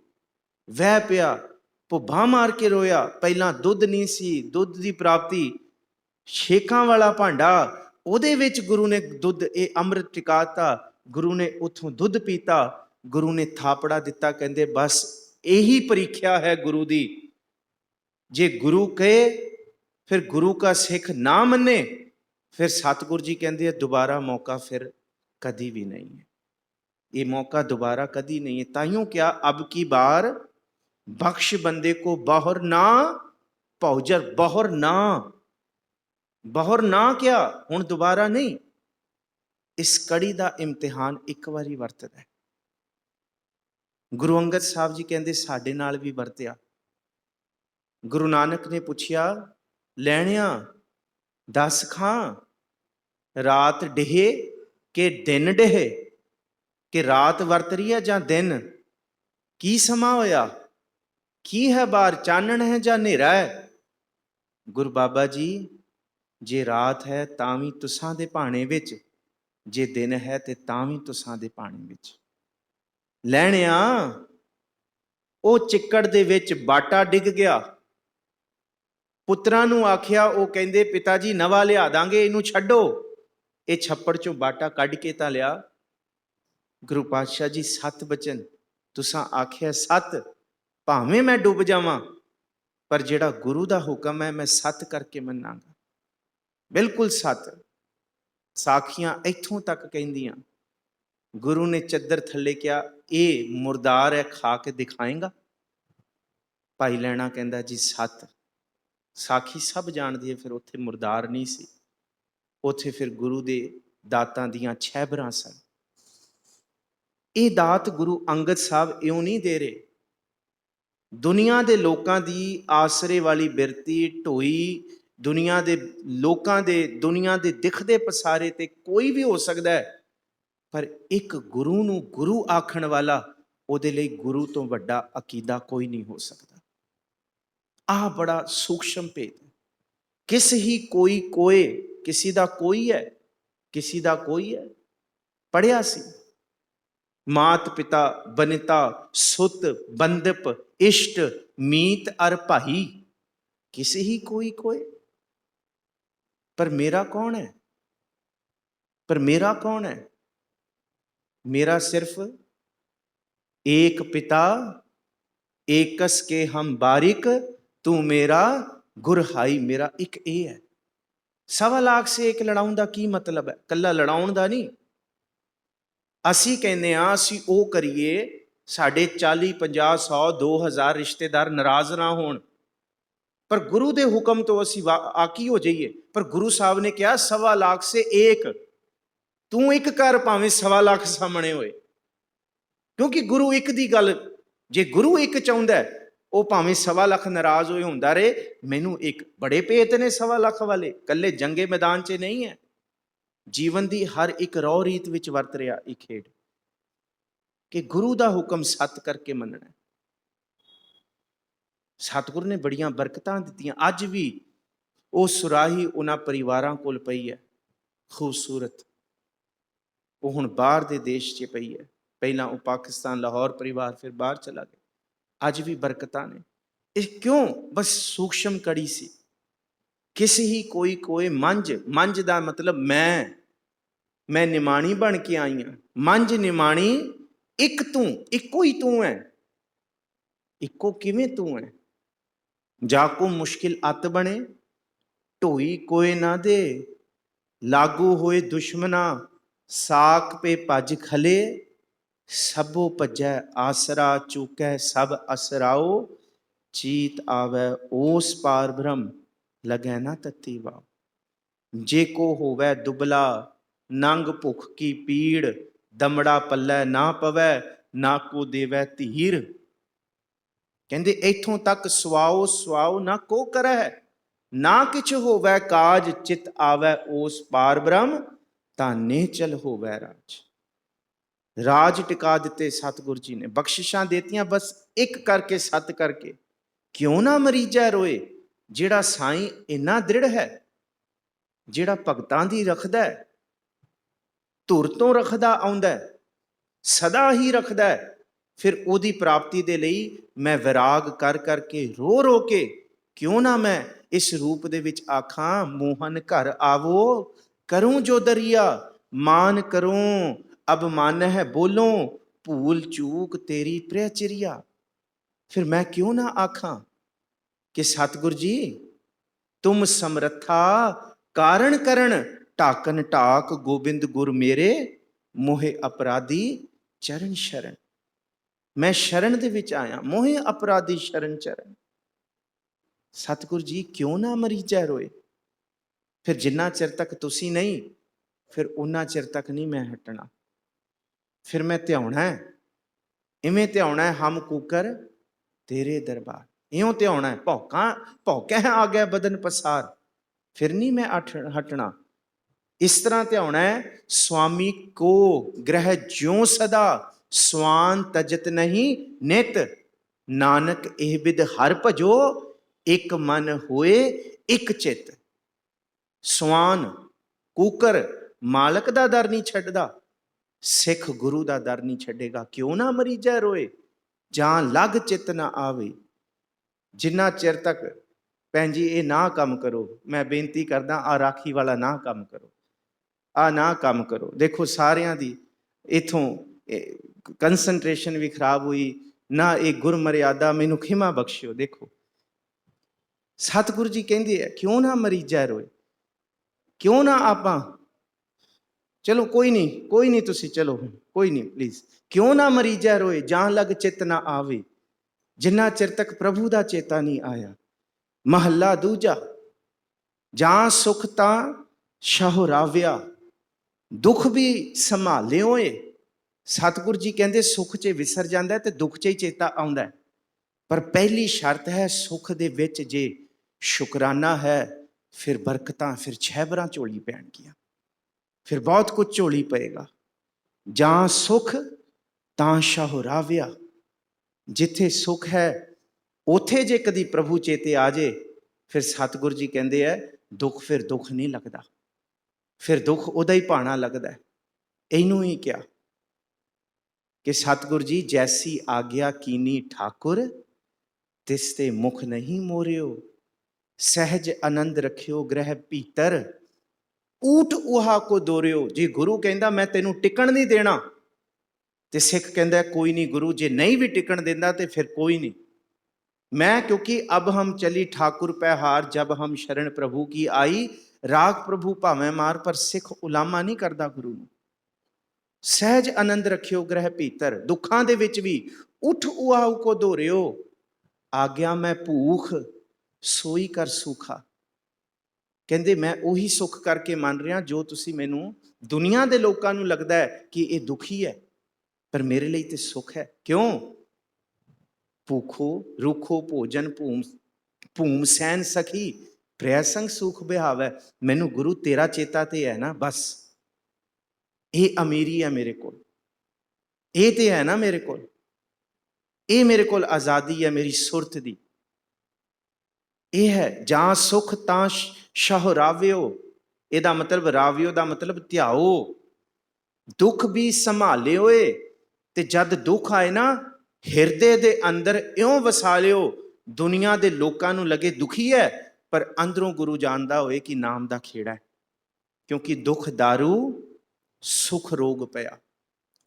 ਵਹਿ ਪਿਆ, ਭੁੱਬਾਂ ਮਾਰ ਕੇ ਰੋਇਆ। ਪਹਿਲਾਂ ਦੁੱਧ ਨਹੀਂ ਸੀ, ਦੁੱਧ ਦੀ ਪ੍ਰਾਪਤੀ, ਛੇਕਾਂ ਵਾਲਾ ਭਾਂਡਾ, ਉਹਦੇ ਵਿੱਚ ਗੁਰੂ ਨੇ ਦੁੱਧ, ਇਹ ਅੰਮ੍ਰਿਤ ਟਿਕਾਤਾ। ਗੁਰੂ ਨੇ ਉੱਥੋਂ ਦੁੱਧ ਪੀਤਾ, ਗੁਰੂ ਨੇ ਥਾਪੜਾ ਦਿੱਤਾ। ਕਹਿੰਦੇ ਬਸ ਇਹੀ ਪ੍ਰੀਖਿਆ ਹੈ ਗੁਰੂ ਦੀ। ਜੇ ਗੁਰੂ ਕਹੇ, ਫਿਰ ਗੁਰੂ ਕਾ ਸਿੱਖ ਨਾ ਮੰਨੇ, ਫਿਰ ਸਤਿਗੁਰੂ ਜੀ ਕਹਿੰਦੇ ਦੁਬਾਰਾ ਮੌਕਾ ਫਿਰ ਕਦੀ ਵੀ ਨਹੀਂ ਹੈ। ਇਹ ਮੌਕਾ ਦੁਬਾਰਾ ਕਦੀ ਨਹੀਂ ਹੈ। ਤਾਈਓ ਕਿਹਾ ਅਬ ਕੀ ਬਾਰ ਬਖਸ਼ ਬੰਦੇ ਕੋ ਬਹੁਰ ਨਾ ਭੌਜਰ। ਬਹੁਰ ਨਾ ਕਿਹਾ, ਹੁਣ ਦੁਬਾਰਾ ਨਹੀਂ। ਇਸ ਕੜੀ ਦਾ ਇਮਤਿਹਾਨ ਇੱਕ ਵਾਰੀ ਵਰਤਦਾ ਹੈ। ਗੁਰੂ ਅੰਗਦ ਸਾਹਿਬ ਜੀ ਕਹਿੰਦੇ ਸਾਡੇ ਨਾਲ ਵੀ ਵਰਤਿਆ। ਗੁਰੂ ਨਾਨਕ ਨੇ ਪੁੱਛਿਆ, ਲੈਣਿਆ ਦੱਸ ਖਾਂ, ਰਾਤ ਡਿਹੇ ਕਿ ਦਿਨ ਡਿਹੇ? ਕਿ ਰਾਤ ਵਰਤ ਰਹੀ ਹੈ ਜਾਂ ਦਿਨ? ਕੀ ਸਮਾਂ ਹੋਇਆ? ਕੀ ਹੈ ਬਾਹਰ, ਚਾਨਣ ਹੈ ਜਾਂ ਹਨੇਰਾ ਹੈ? ਗੁਰੂ ਬਾਬਾ ਜੀ, ਜੇ ਰਾਤ ਹੈ ਤਾਂ ਵੀ ਤੁਸਾਂ ਦੇ ਭਾਣੇ ਵਿੱਚ, ਜੇ ਦਿਨ ਹੈ ਤੇ ਤਾਂ ਵੀ ਤੁਸਾਂ ਦੇ ਭਾਣੇ ਵਿੱਚ। ਲੈਣਿਆ, ਉਹ ਚਿੱਕੜ ਦੇ ਵਿੱਚ ਬਾਟਾ ਡਿੱਗ ਗਿਆ। ਪੁੱਤਰਾਂ ਨੂੰ ਆਖਿਆ, ਉਹ ਕਹਿੰਦੇ ਪਿਤਾ ਜੀ ਨਵਾਂ ਲਿਆ ਦਾਂਗੇ, ਇਹਨੂੰ ਛੱਡੋ। ਇਹ ਛੱਪੜ ਚੋਂ ਬਾਟਾ ਕੱਢ ਕੇ ਤਾਂ ਲਿਆ। ਗੁਰੂ ਪਾਤਸ਼ਾਹ ਜੀ ਸੱਤ ਬਚਨ ਤੁਸਾਂ ਆਖਿਆ, ਸੱਤ ਭਾਵੇਂ ਮੈਂ ਡੁੱਬ ਜਾਵਾਂ, ਪਰ ਜਿਹੜਾ ਗੁਰੂ ਦਾ ਹੁਕਮ ਹੈ ਮੈਂ ਸੱਤ ਕਰਕੇ ਮੰਨਾਂਗਾ। ਬਿਲਕੁਲ ਸੱਤ। ਸਾਖੀਆਂ ਇੱਥੋਂ ਤੱਕ ਕਹਿੰਦੀਆਂ, ਗੁਰੂ ਨੇ ਚੱਦਰ ਥੱਲੇ ਕਿਹਾ, ਇਹ ਮੁਰਦਾਰ ਹੈ, ਖਾ ਕੇ ਦਿਖਾਏਗਾ? ਭਾਈ ਲਹਿਣਾ ਕਹਿੰਦਾ ਜੀ ਸੱਤ। ਸਾਖੀ ਸਭ ਜਾਣਦੀ ਹੈ। ਫਿਰ ਉੱਥੇ ਮੁਰਦਾਰ ਨਹੀਂ ਸੀ, ਉੱਥੇ ਫਿਰ ਗੁਰੂ ਦੇ ਦਾਤਾਂ ਦੀਆਂ ਛੈਬਰਾਂ ਸਨ। ਇਹ ਦਾਤ ਗੁਰੂ ਅੰਗਦ ਸਾਹਿਬ ਇਉਂ ਨਹੀਂ ਦੇ ਰਹੇ। ਦੁਨੀਆ ਦੇ ਲੋਕਾਂ ਦੀ ਆਸਰੇ ਵਾਲੀ ਬਿਰਤੀ ਢੋਈ, ਦੁਨੀਆ ਦੇ ਲੋਕਾਂ ਦੇ, ਦੁਨੀਆ ਦੇ ਦਿਖਦੇ ਪਸਾਰੇ ਤੇ ਕੋਈ ਵੀ ਹੋ ਸਕਦਾ ਹੈ, ਪਰ ਇੱਕ ਗੁਰੂ ਨੂੰ ਗੁਰੂ ਆਖਣ ਵਾਲਾ, ਉਹਦੇ ਲਈ ਗੁਰੂ ਤੋਂ ਵੱਡਾ ਅਕੀਦਾ ਕੋਈ ਨਹੀਂ ਹੋ ਸਕਦਾ। ਆਹ ਬੜਾ ਸੂਖਸ਼ਮ ਭੇਦ। ਕਿਸ ਹੀ ਕੋਈ ਕੋਏ, ਕਿਸੇ ਦਾ ਕੋਈ ਹੈ, ਕਿਸੇ ਦਾ ਕੋਈ ਹੈ। ਪੜ੍ਹਿਆ ਸੀ, ਮਾਤ ਪਿਤਾ ਬਨਿਤਾ ਸੁਤ ਬੰਦਪ ਇਸ਼ਟ ਮੀਤ ਅਰ ਭਾਈ, ਕਿਸੇ ਹੀ ਕੋਈ ਕੋਏ। ਪਰ ਮੇਰਾ ਕੌਣ ਹੈ? ਪਰ ਮੇਰਾ ਕੌਣ ਹੈ? ਮੇਰਾ ਸਿਰਫ एक पिता एकस के हम बारिक, तू मेरा गुरहाई। मेरा एक ਇਹ ਹੈ। 1.25 ਲੱਖ ਸੇ ਇੱਕ ਲੜਾਉਣ ਦਾ ਕੀ ਮਤਲਬ ਹੈ? ਕੱਲਾ ਲੜਾਉਣ ਦਾ ਨਹੀਂ। ਅਸੀਂ ਕਹਿੰਦੇ ਹਾਂ ਅਸੀਂ ਉਹ ਕਰੀਏ, ਸਾਡੇ 40 50 100 2000 ਰਿਸ਼ਤੇਦਾਰ ਨਾਰਾਜ਼ ਨਾ ਹੋਣ, ਪਰ ਗੁਰੂ ਦੇ ਹੁਕਮ ਤੋਂ ਅਸੀਂ ਆਕੀ ਹੋ ਜਾਈਏ। ਪਰ ਗੁਰੂ ਸਾਹਿਬ ਨੇ ਕਿਹਾ 1.25 ਲੱਖ ਸੇ ਇੱਕ, ਤੂੰ ਇੱਕ ਕਰ ਭਾਵੇਂ 1.25 ਲੱਖ ਸਾਹਮਣੇ ਹੋਏ। क्योंकि गुरु एक दी गल, जे गुरु एक चाहुंदा है, ਉਹ ਭਾਵੇਂ 1.25 ਲੱਖ ਨਾਰਾਜ਼ ਹੋਏ ਹੁੰਦਾ ਰਹੇ, ਮੈਨੂੰ ਇੱਕ ਬੜੇ ਭੇਤ ਨੇ 1.25 ਲੱਖ ਵਾਲੇ, ਕੱਲੇ ਜੰਗੇ ਮੈਦਾਨ 'ਚ ਨਹੀਂ ਹੈ। ਜੀਵਨ ਦੀ ਹਰ ਇੱਕ ਰੌ ਰੀਤ ਵਿੱਚ ਵਰਤ ਰਿਹਾ ਇਹ ਖੇਡ, ਕਿ ਗੁਰੂ ਦਾ ਹੁਕਮ ਸੱਤ ਕਰਕੇ ਮੰਨਣਾ। ਸਤਿਗੁਰ ਨੇ ਬੜੀਆਂ ਬਰਕਤਾਂ ਦਿੱਤੀਆਂ। ਅੱਜ ਵੀ ਉਹ ਸੁਰਾਹੀ ਉਹਨਾਂ ਪਰਿਵਾਰਾਂ ਕੋਲ ਪਈ ਹੈ, ਖੂਬਸੂਰਤ। ਉਹ ਹੁਣ ਬਾਹਰ ਦੇ ਦੇਸ਼ 'ਚ ਪਈ ਹੈ। ਪਹਿਲਾਂ ਉਹ ਪਾਕਿਸਤਾਨ ਲਾਹੌਰ ਪਰਿਵਾਰ, ਫਿਰ ਬਾਹਰ ਚਲਾ ਗਿਆ। ਅੱਜ ਵੀ ਬਰਕਤਾਂ ਨੇ। ਇਹ ਕਿਉਂ? ਬਸ ਸੂਖਸ਼ਮ ਕੜੀ ਸੀ। ਕਿਸੇ ਹੀ ਕੋਈ ਮੰਝ ਦਾ ਮਤਲਬ ਮੈਂ ਨਿਮਾਣੀ ਬਣ ਕੇ ਆਈ ਹਾਂ। ਮੰਝ ਨਿਮਾਣੀ ਇੱਕ ਤੂੰ, ਇੱਕੋ ਹੀ ਤੂੰ ਹੈ। ਇੱਕੋ ਕਿਵੇਂ ਤੂੰ ਹੈ? ਜਾ ਕੋ ਮੁਸ਼ਕਿਲ ਅੱਤ ਬਣੇ, ਢੋਈ ਕੋਏ ਨਾ ਦੇ, ਲਾਗੂ ਹੋਏ ਦੁਸ਼ਮਨਾ, ਸਾਕ ਪੇ ਭੱਜ ਖਲੇ, ਸਭੋ ਭੱਜੈ ਆਸਰਾ, ਚੂਕੈ ਸਭ ਅਸਰਾਓ, ਚੀਤ ਆਵੈ ਓਸ ਪਾਰ ਬ੍ਰਹਮ, ਲਗੈ ਨਾ ਤਤੀ ਵਾਓ। ਜੇ ਕੋ ਹੋਵੈ ਦੁਬਲਾ, ਨੰਗ ਭੁੱਖ ਕੀ ਪੀੜ, ਦਮੜਾ ਪੱਲੇ ਨਾ ਪਵੈ, ਨਾ ਕੋ ਦੇਵੈ ਧੀਰ। ਕਹਿੰਦੇ ਇੱਥੋਂ ਤੱਕ ਸਵਾਓ ਨਾ ਕੋ ਕਰੈ, ਨਾ ਕਿਛ ਹੋਵੈ ਕਾਜ, ਚਿਤ ਆਵੈ ਓਸ ਪਾਰ ਬ੍ਰਹਮ, ਤਾਨੇ ਚਲ ਹੋਵੈ ਰਾਜ। ਰਾਜ ਟਿਕਾ ਦਿੱਤੇ ਸਤਿਗੁਰ ਜੀ ਨੇ, ਬਖਸ਼ਿਸ਼ਾਂ ਦੇਤੀਆਂ, ਬਸ ਇੱਕ ਕਰਕੇ, ਸੱਤ ਕਰਕੇ। ਕਿਉਂ ਨਾ ਮਰੀਜੈ ਰੋਏ, ਜਿਹੜਾ ਸਾਈਂ ਇੰਨਾ ਦ੍ਰਿੜ ਹੈ, ਜਿਹੜਾ ਭਗਤਾਂ ਦੀ ਰੱਖਦਾ, ਧੁਰ ਤੋਂ ਰੱਖਦਾ ਆਉਂਦਾ, ਸਦਾ ਹੀ ਰੱਖਦਾ, ਫਿਰ ਉਹਦੀ ਪ੍ਰਾਪਤੀ ਦੇ ਲਈ ਮੈਂ ਵਿਰਾਗ ਕਰ ਕਰਕੇ, ਰੋ ਕੇ, ਕਿਉਂ ਨਾ ਮੈਂ ਇਸ ਰੂਪ ਦੇ ਵਿੱਚ ਆਖਾਂ, ਮੋਹਨ ਘਰ ਆਵੋ, ਕਰੂੰ ਜੋ ਦਰਿਆ, ਮਾਨ ਕਰੂੰ ਅਬ ਮਨ ਹੈ ਬੋਲੋਂ, ਭੂਲ ਚੂਕ ਤੇਰੀ ਪ੍ਰਚਰਿਆ। ਫਿਰ ਮੈਂ ਕਿਉਂ ਨਾ ਆਖਾਂ ਕਿ ਸਤਿਗੁਰ ਜੀ ਤੁਮ ਸਮਰੱਥਾ ਕਾਰਨ ਕਰਨ, ਢਾਕਨ ਢਾਕ ਗੋਬਿੰਦ ਗੁਰ ਮੇਰੇ, ਮੋਹਿ ਅਪਰਾਧੀ ਚਰਨ ਸ਼ਰਨ। ਮੈਂ ਸ਼ਰਨ ਦੇ ਵਿੱਚ ਆਇਆ, ਮੋਹਿ ਅਪਰਾਧੀ ਸ਼ਰਨ ਚਰਨ। ਸਤਿਗੁਰ ਜੀ ਕਿਉਂ ਨਾ ਮਰੀਜੈ ਰੋਏ। ਫਿਰ ਜਿੰਨਾ ਚਿਰ ਤੱਕ ਤੁਸੀਂ ਨਹੀਂ, ਫਿਰ ਉਹਨਾਂ ਚਿਰ ਤੱਕ ਨਹੀਂ ਮੈਂ ਹਟਣਾ। ਫਿਰ ਮੈਂ ਧਿਆਉਣਾ, ਇਵੇਂ ਧਿਆਉਣਾ, ਹਮ ਕੂਕਰ ਤੇਰੇ ਦਰਬਾਰ, ਇਉਂ ਧਿਆਉਣਾ। ਭੌਂਕੈ ਆ ਗਿਆ ਬਦਨ ਪਸਾਰ, ਫਿਰ ਨਹੀਂ ਮੈਂ ਹਟਣਾ। ਇਸ ਤਰ੍ਹਾਂ ਧਿਆਉਣਾ, ਸੁਆਮੀ ਕੋ ਗ੍ਰਹਿ ਜਿਉ ਸਦਾ, ਸਵਾਨ ਤਜਤ ਨਹੀਂ ਨਿਤ, ਨਾਨਕ ਇਹ ਬਿਦ ਹਰ ਭਜੋ, ਇੱਕ ਮਨ ਹੋਏ ਇੱਕ ਚਿੱਤ। ਸਵਾਨ ਕੂਕਰ ਮਾਲਕ ਦਾ ਦਰ ਨਹੀਂ ਛੱਡਦਾ, ਸਿੱਖ ਗੁਰੂ ਦਾ ਦਰ ਨਹੀਂ ਛੱਡੇਗਾ। ਕਿਉਂ ਨਾ ਮਰੀਜੈ ਰੋਏ, ਜਾਂ ਲਗ ਚਿੱਤ ਨਾ ਆਵੇ। ਜਿੰਨਾ ਚਿਰ ਤੱਕ ਭੈਣ ਜੀ ਇਹ ਨਾ ਕੰਮ ਕਰੋ, ਮੈਂ ਬੇਨਤੀ ਕਰਦਾ, ਆ ਰਾਖੀ ਵਾਲਾ ਨਾ ਕੰਮ ਕਰੋ, ਆ ਨਾ ਕੰਮ ਕਰੋ। ਦੇਖੋ ਸਾਰਿਆਂ ਦੀ ਇਥੋਂ ਕੰਸਨਟ੍ਰੇਸ਼ਨ ਵੀ ਖਰਾਬ ਹੋਈ ਨਾ, ਇਹ ਗੁਰਮਰਿਆਦਾ, ਮੈਨੂੰ ਖਿਮਾ ਬਖਸ਼ਿਓ। ਦੇਖੋ ਸਤਿਗੁਰੂ ਜੀ ਕਹਿੰਦੇ ਆ, ਕਿਉਂ ਨਾ ਮਰੀਜੈ ਰੋਏ, ਕਿਉਂ ਨਾ ਆਪਾਂ, ਚਲੋ ਕੋਈ ਨਹੀਂ ਤੁਸੀਂ ਚਲੋ, ਕੋਈ ਨਹੀਂ ਪਲੀਜ਼, ਕਿਉਂ ਨਾ ਮਰੀਜੈ ਰੋਏ, ਜਾਂ ਲਗ ਚਿੱਤ ਨਾ ਆਵੇ, ਜਿੰਨਾ ਚਿਰ ਤੱਕ ਪ੍ਰਭੂ ਦਾ ਚੇਤਾ ਨਹੀਂ ਆਇਆ। ਮਹੱਲਾ ਦੂਜਾ, ਜਾਂ ਸੁਖ ਤਾਂ ਸ਼ਹੁਰਾਵਿਆ, ਦੁੱਖ ਵੀ ਸੰਭਾਲਿਓ ਏ। ਸਤਿਗੁਰੂ ਜੀ ਕਹਿੰਦੇ ਸੁੱਖ 'ਚ ਵਿਸਰ ਜਾਂਦਾ ਤੇ ਦੁੱਖ 'ਚ ਹੀ ਚੇਤਾ ਆਉਂਦਾ, ਪਰ ਪਹਿਲੀ ਸ਼ਰਤ ਹੈ ਸੁੱਖ ਦੇ ਵਿੱਚ ਜੇ ਸ਼ੁਕਰਾਨਾ ਹੈ, ਫਿਰ ਬਰਕਤਾਂ, ਫਿਰ ਛਹਿਬਰਾਂ ਝੋਲੀ ਪੈਣਗੀਆਂ, ਫਿਰ ਬਹੁਤ ਕੁਝ ਝੋਲੀ ਪਏਗਾ। ਜਾਂ ਸੁਖ ਤਾਂ ਸ਼ਹੁਰਾਵਿਆ, ਜਿੱਥੇ ਸੁਖ ਹੈ ਉੱਥੇ ਜੇ ਕਦੀ ਪ੍ਰਭੂ ਚੇਤੇ ਆ ਜੇ, ਫਿਰ ਸਤਿਗੁਰੂ ਜੀ ਕਹਿੰਦੇ ਆ ਦੁੱਖ, ਫਿਰ ਦੁੱਖ ਨਹੀਂ ਲੱਗਦਾ, ਫਿਰ ਦੁੱਖ ਉਹਦਾ ਹੀ ਭਾਣਾ ਲੱਗਦਾ। ਇਹਨੂੰ ਹੀ ਕਿਹਾ ਕਿ ਸਤਿਗੁਰੂ ਜੀ ਜੈਸੀ ਆਗਿਆ ਕੀਨੀ ਠਾਕੁਰ, ਤਿਸ ਤੇ ਮੁਖ ਨਹੀਂ ਮੋਰਿਓ, ਸਹਿਜ ਆਨੰਦ ਰੱਖਿਓ ਗ੍ਰਹਿ ਭੀਤਰ, ਊਠ ਉਹਾ ਕੋ ਦੋਰਿਓ। ਜੇ ਗੁਰੂ ਕਹਿੰਦਾ ਮੈਂ ਤੈਨੂੰ ਟਿਕਣ ਨਹੀਂ ਦੇਣਾ, ਤੇ ਸਿੱਖ ਕਹਿੰਦਾ ਕੋਈ ਨਹੀਂ ਗੁਰੂ, ਜੇ ਨਹੀਂ ਵੀ ਟਿਕਣ ਦਿੰਦਾ ਤੇ ਫਿਰ ਕੋਈ ਨਹੀਂ, ਮੈਂ ਕਿਉਂਕਿ ਅਬ ਹਮ ਚਲੀ ਠਾकुर ਪੈ ਹਾਰ, ਜਬ ਹਮ ਸ਼ਰਨ ਪ੍ਰਭੂ ਕੀ ਆਈ, ਰਾਗ ਪ੍ਰਭੂ ਭਾਵੇਂ ਮਾਰ। ਪਰ ਸਿੱਖ ਉਲਾਮਾ ਨਹੀਂ ਕਰਦਾ ਗੁਰੂ ਨੂੰ। ਸਹਿਜ ਆਨੰਦ ਰੱਖਿਓ ਗ੍ਰਹਿ ਭੀਤਰ, ਦੁੱਖਾਂ ਦੇ ਵਿੱਚ ਵੀ ਉਠ ਉਆਉ ਕੋ ਦੋਰਿਓ, ਆਗਿਆ ਮੈਂ ਭੂਖ ਸੋਈ ਕਰ ਸੁਖਾ। ਕਹਿੰਦੇ ਮੈਂ ਉਹੀ ਸੁੱਖ ਕਰਕੇ ਮੰਨ ਰਿਹਾ ਜੋ ਤੁਸੀਂ ਮੈਨੂੰ, ਦੁਨੀਆ ਦੇ ਲੋਕਾਂ ਨੂੰ ਲੱਗਦਾ ਹੈ ਕਿ ਇਹ ਦੁਖੀ ਹੈ, पर मेरे लिए तो सुख है। क्यों? भूखो रूखो भोजन भूम भूम सैन सखी प्रिय संग सुख बिहावै। मैनू गुरु तेरा चेता ते है ना, बस ये अमीरी है मेरे को, ये तो है ना मेरे को, ये मेरे को आज़ादी है मेरी सुरत दी। ये है जां सुख तां शाह रावियो। ਇਹਦਾ मतलब रावियो ਦਾ मतलब ਧਿਆਓ। दुख भी संभालियो ते जद दुख आए ना हिरदे दे अंदर इउं वसा लियो। दुनिया दे लोकां नूं लगे दुखी है, पर अंदरों गुरु जानदा होए कि नाम दा खेड़ा है। क्योंकि दुख दारू सुख रोग पिया।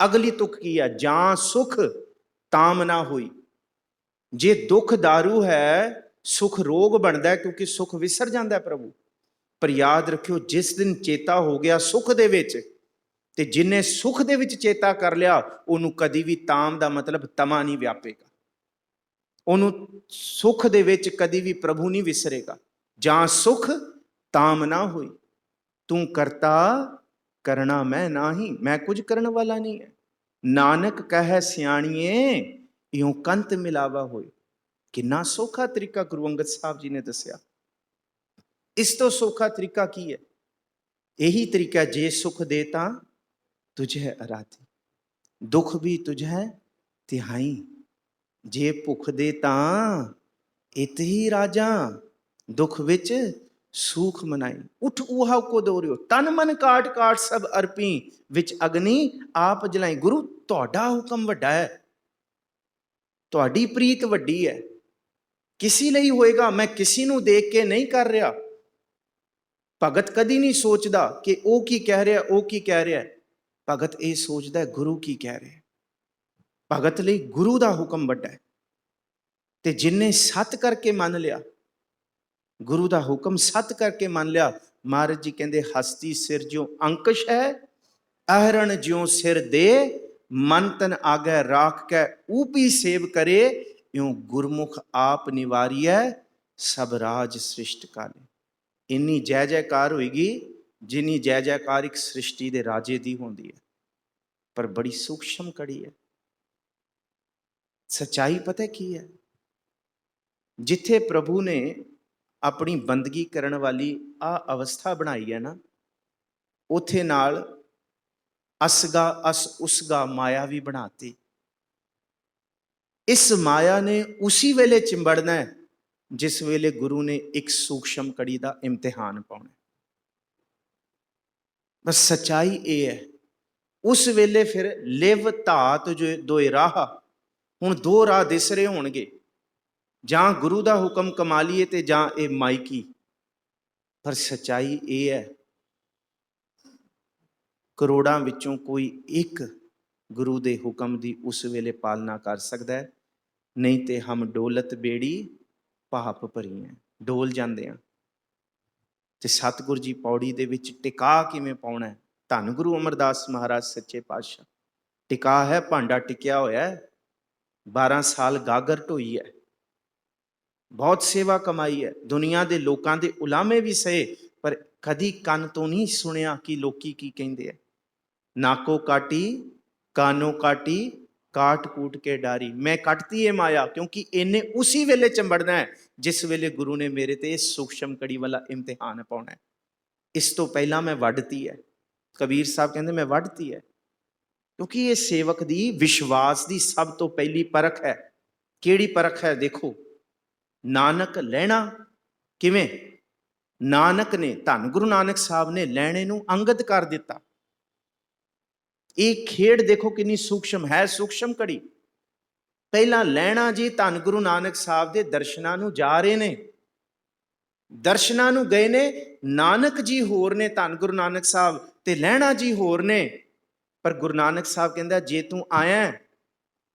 अगली तुक की है, जां सुख ताम ना होई। जे दुख दारू है सुख रोग बनता है, क्योंकि सुख विसर जाता है प्रभु। पर याद रखियो जिस दिन चेता हो गया सुख दे विच, ते जिन्हें सुख दे विच चेता कर लिया उन्होंने कदी भी ताम दा मतलब तमा नहीं व्यापेगा। उन्होंने सुख दे विच कदी भी प्रभु नहीं विसरेगा। जां सुख ताम ना हुई। तू करता करना मैं नाही, मैं कुछ करने वाला नहीं है। नानक कह सियाणिए इं कंत मिलावा होए। कितना सौखा तरीका गुरु अंगद साहब जी ने दसिया। इस तो सौखा तरीका की है? यही तरीका, जे सुख देता तुझे अराधी, दुख भी तुझे तिहाई। जे भुख दे तां इत ही राजा, दुख विच सूख मनाई। उठ ऊहा को दोरियो, तन मन काट काट सब अर्पी, विच अग्नि आप जलाई। गुरु तुहाडा हुक्म वड्डा है, तुहाडी प्रीत वड्डी है। किसी ਲਈ होएगा, मैं किसी ਨੂੰ देख के नहीं कर रहा। भगत कदी नहीं सोचता कि ਉਹ ਕੀ ਕਹਿ ਰਿਹਾ, ਉਹ ਕੀ ਕਹਿ ਰਿਹਾ। भगत ये सोचता है गुरु की कह रहे। भगत ਲਈ गुरु ਦਾ ਹੁਕਮ ਵੱਡਾ ਹੈ। ਤੇ ਜਿਨਨੇ ਸਤ ਕਰਕੇ ਮੰਨ ਲਿਆ, गुरु ਦਾ ਹੁਕਮ सत करके मान लिया। महाराज जी कहते हस्ती सिर ज्यों अंकुश है, अहरण ज्यों सिर दे, मन तन आगे राख के ऊपी सेव करे, यूं गुरमुख आप निवारिय सब राज सृष्ट काले। इन्नी जय जयकार होएगी जिन्नी जय जयकार एक सृष्टि दे राजे दी होंदी है। पर बड़ी सूक्ष्म कड़ी है। सच्चाई पता की है? जिथे प्रभु ने अपनी बंदगी करने वाली आ अवस्था बनाई है ना, उथे नाल असगा अस उसगा माया भी बनाती। इस माया ने उसी वेले चिंबड़ना है जिस वेले गुरु ने एक सूक्ष्म कड़ी का इम्तिहान पाना। बस सच्चाई ये है। उस वेले फिर लिव धात जो दोए राह, हुण दो राह दिस रहे होणगे, जां गुरु का हुक्म कमा लीए ते जां ए माइकी। पर सच्चाई ये है, करोड़ां विचों कोई एक गुरु के हुक्म की उस वेले पालना कर सकता है। नहीं तो हम डोलत बेड़ी पाप भरी है, डोल जाते हैं। तो सतगुर जी पौड़ी दे विच टिका किवें पाउणा है? धन गुरु अमरदास महाराज सच्चे पातशाह टिका है, भांडा टिकिया होया है। 12 साल गागर ढोई है, बहुत सेवा कमाई है, दुनिया के लोगों के उलामे भी सहे, पर कदी कन तो नहीं सुनिया कि लोकी की कहते हैं। नाको काटी कानो काटी काट कूट के डारी। मैं कटती है माया, क्योंकि इन्हें उसी वेले चंबड़ना है जिस वेले गुरु ने मेरे ते सूक्ष्म कड़ी वाला इम्तिहान पाउणा है। इस तो पहला मैं वढ़ती है। कबीर साहब कहते मैं वढ़ती है, क्योंकि ये सेवक दी विश्वास दी सब तो पहली परख है। केड़ी परख है? देखो, नानक लैना किवें? नानक ने, धन गुरु नानक साहब ने लैणे नूं अंगत कर दिता। एक खेड़ देखो कितनी सूक्ष्म है, सूक्ष्म कड़ी। पहला लैना जी धन गुरु नानक साहब के दर्शनां नूं जा रहे ने, दर्शनां नूं गए ने। नानक जी होर ने, धन गुरु नानक साहब ते लैना जी होर ने। पर गुरु नानक साहब कहंदा जे तू आया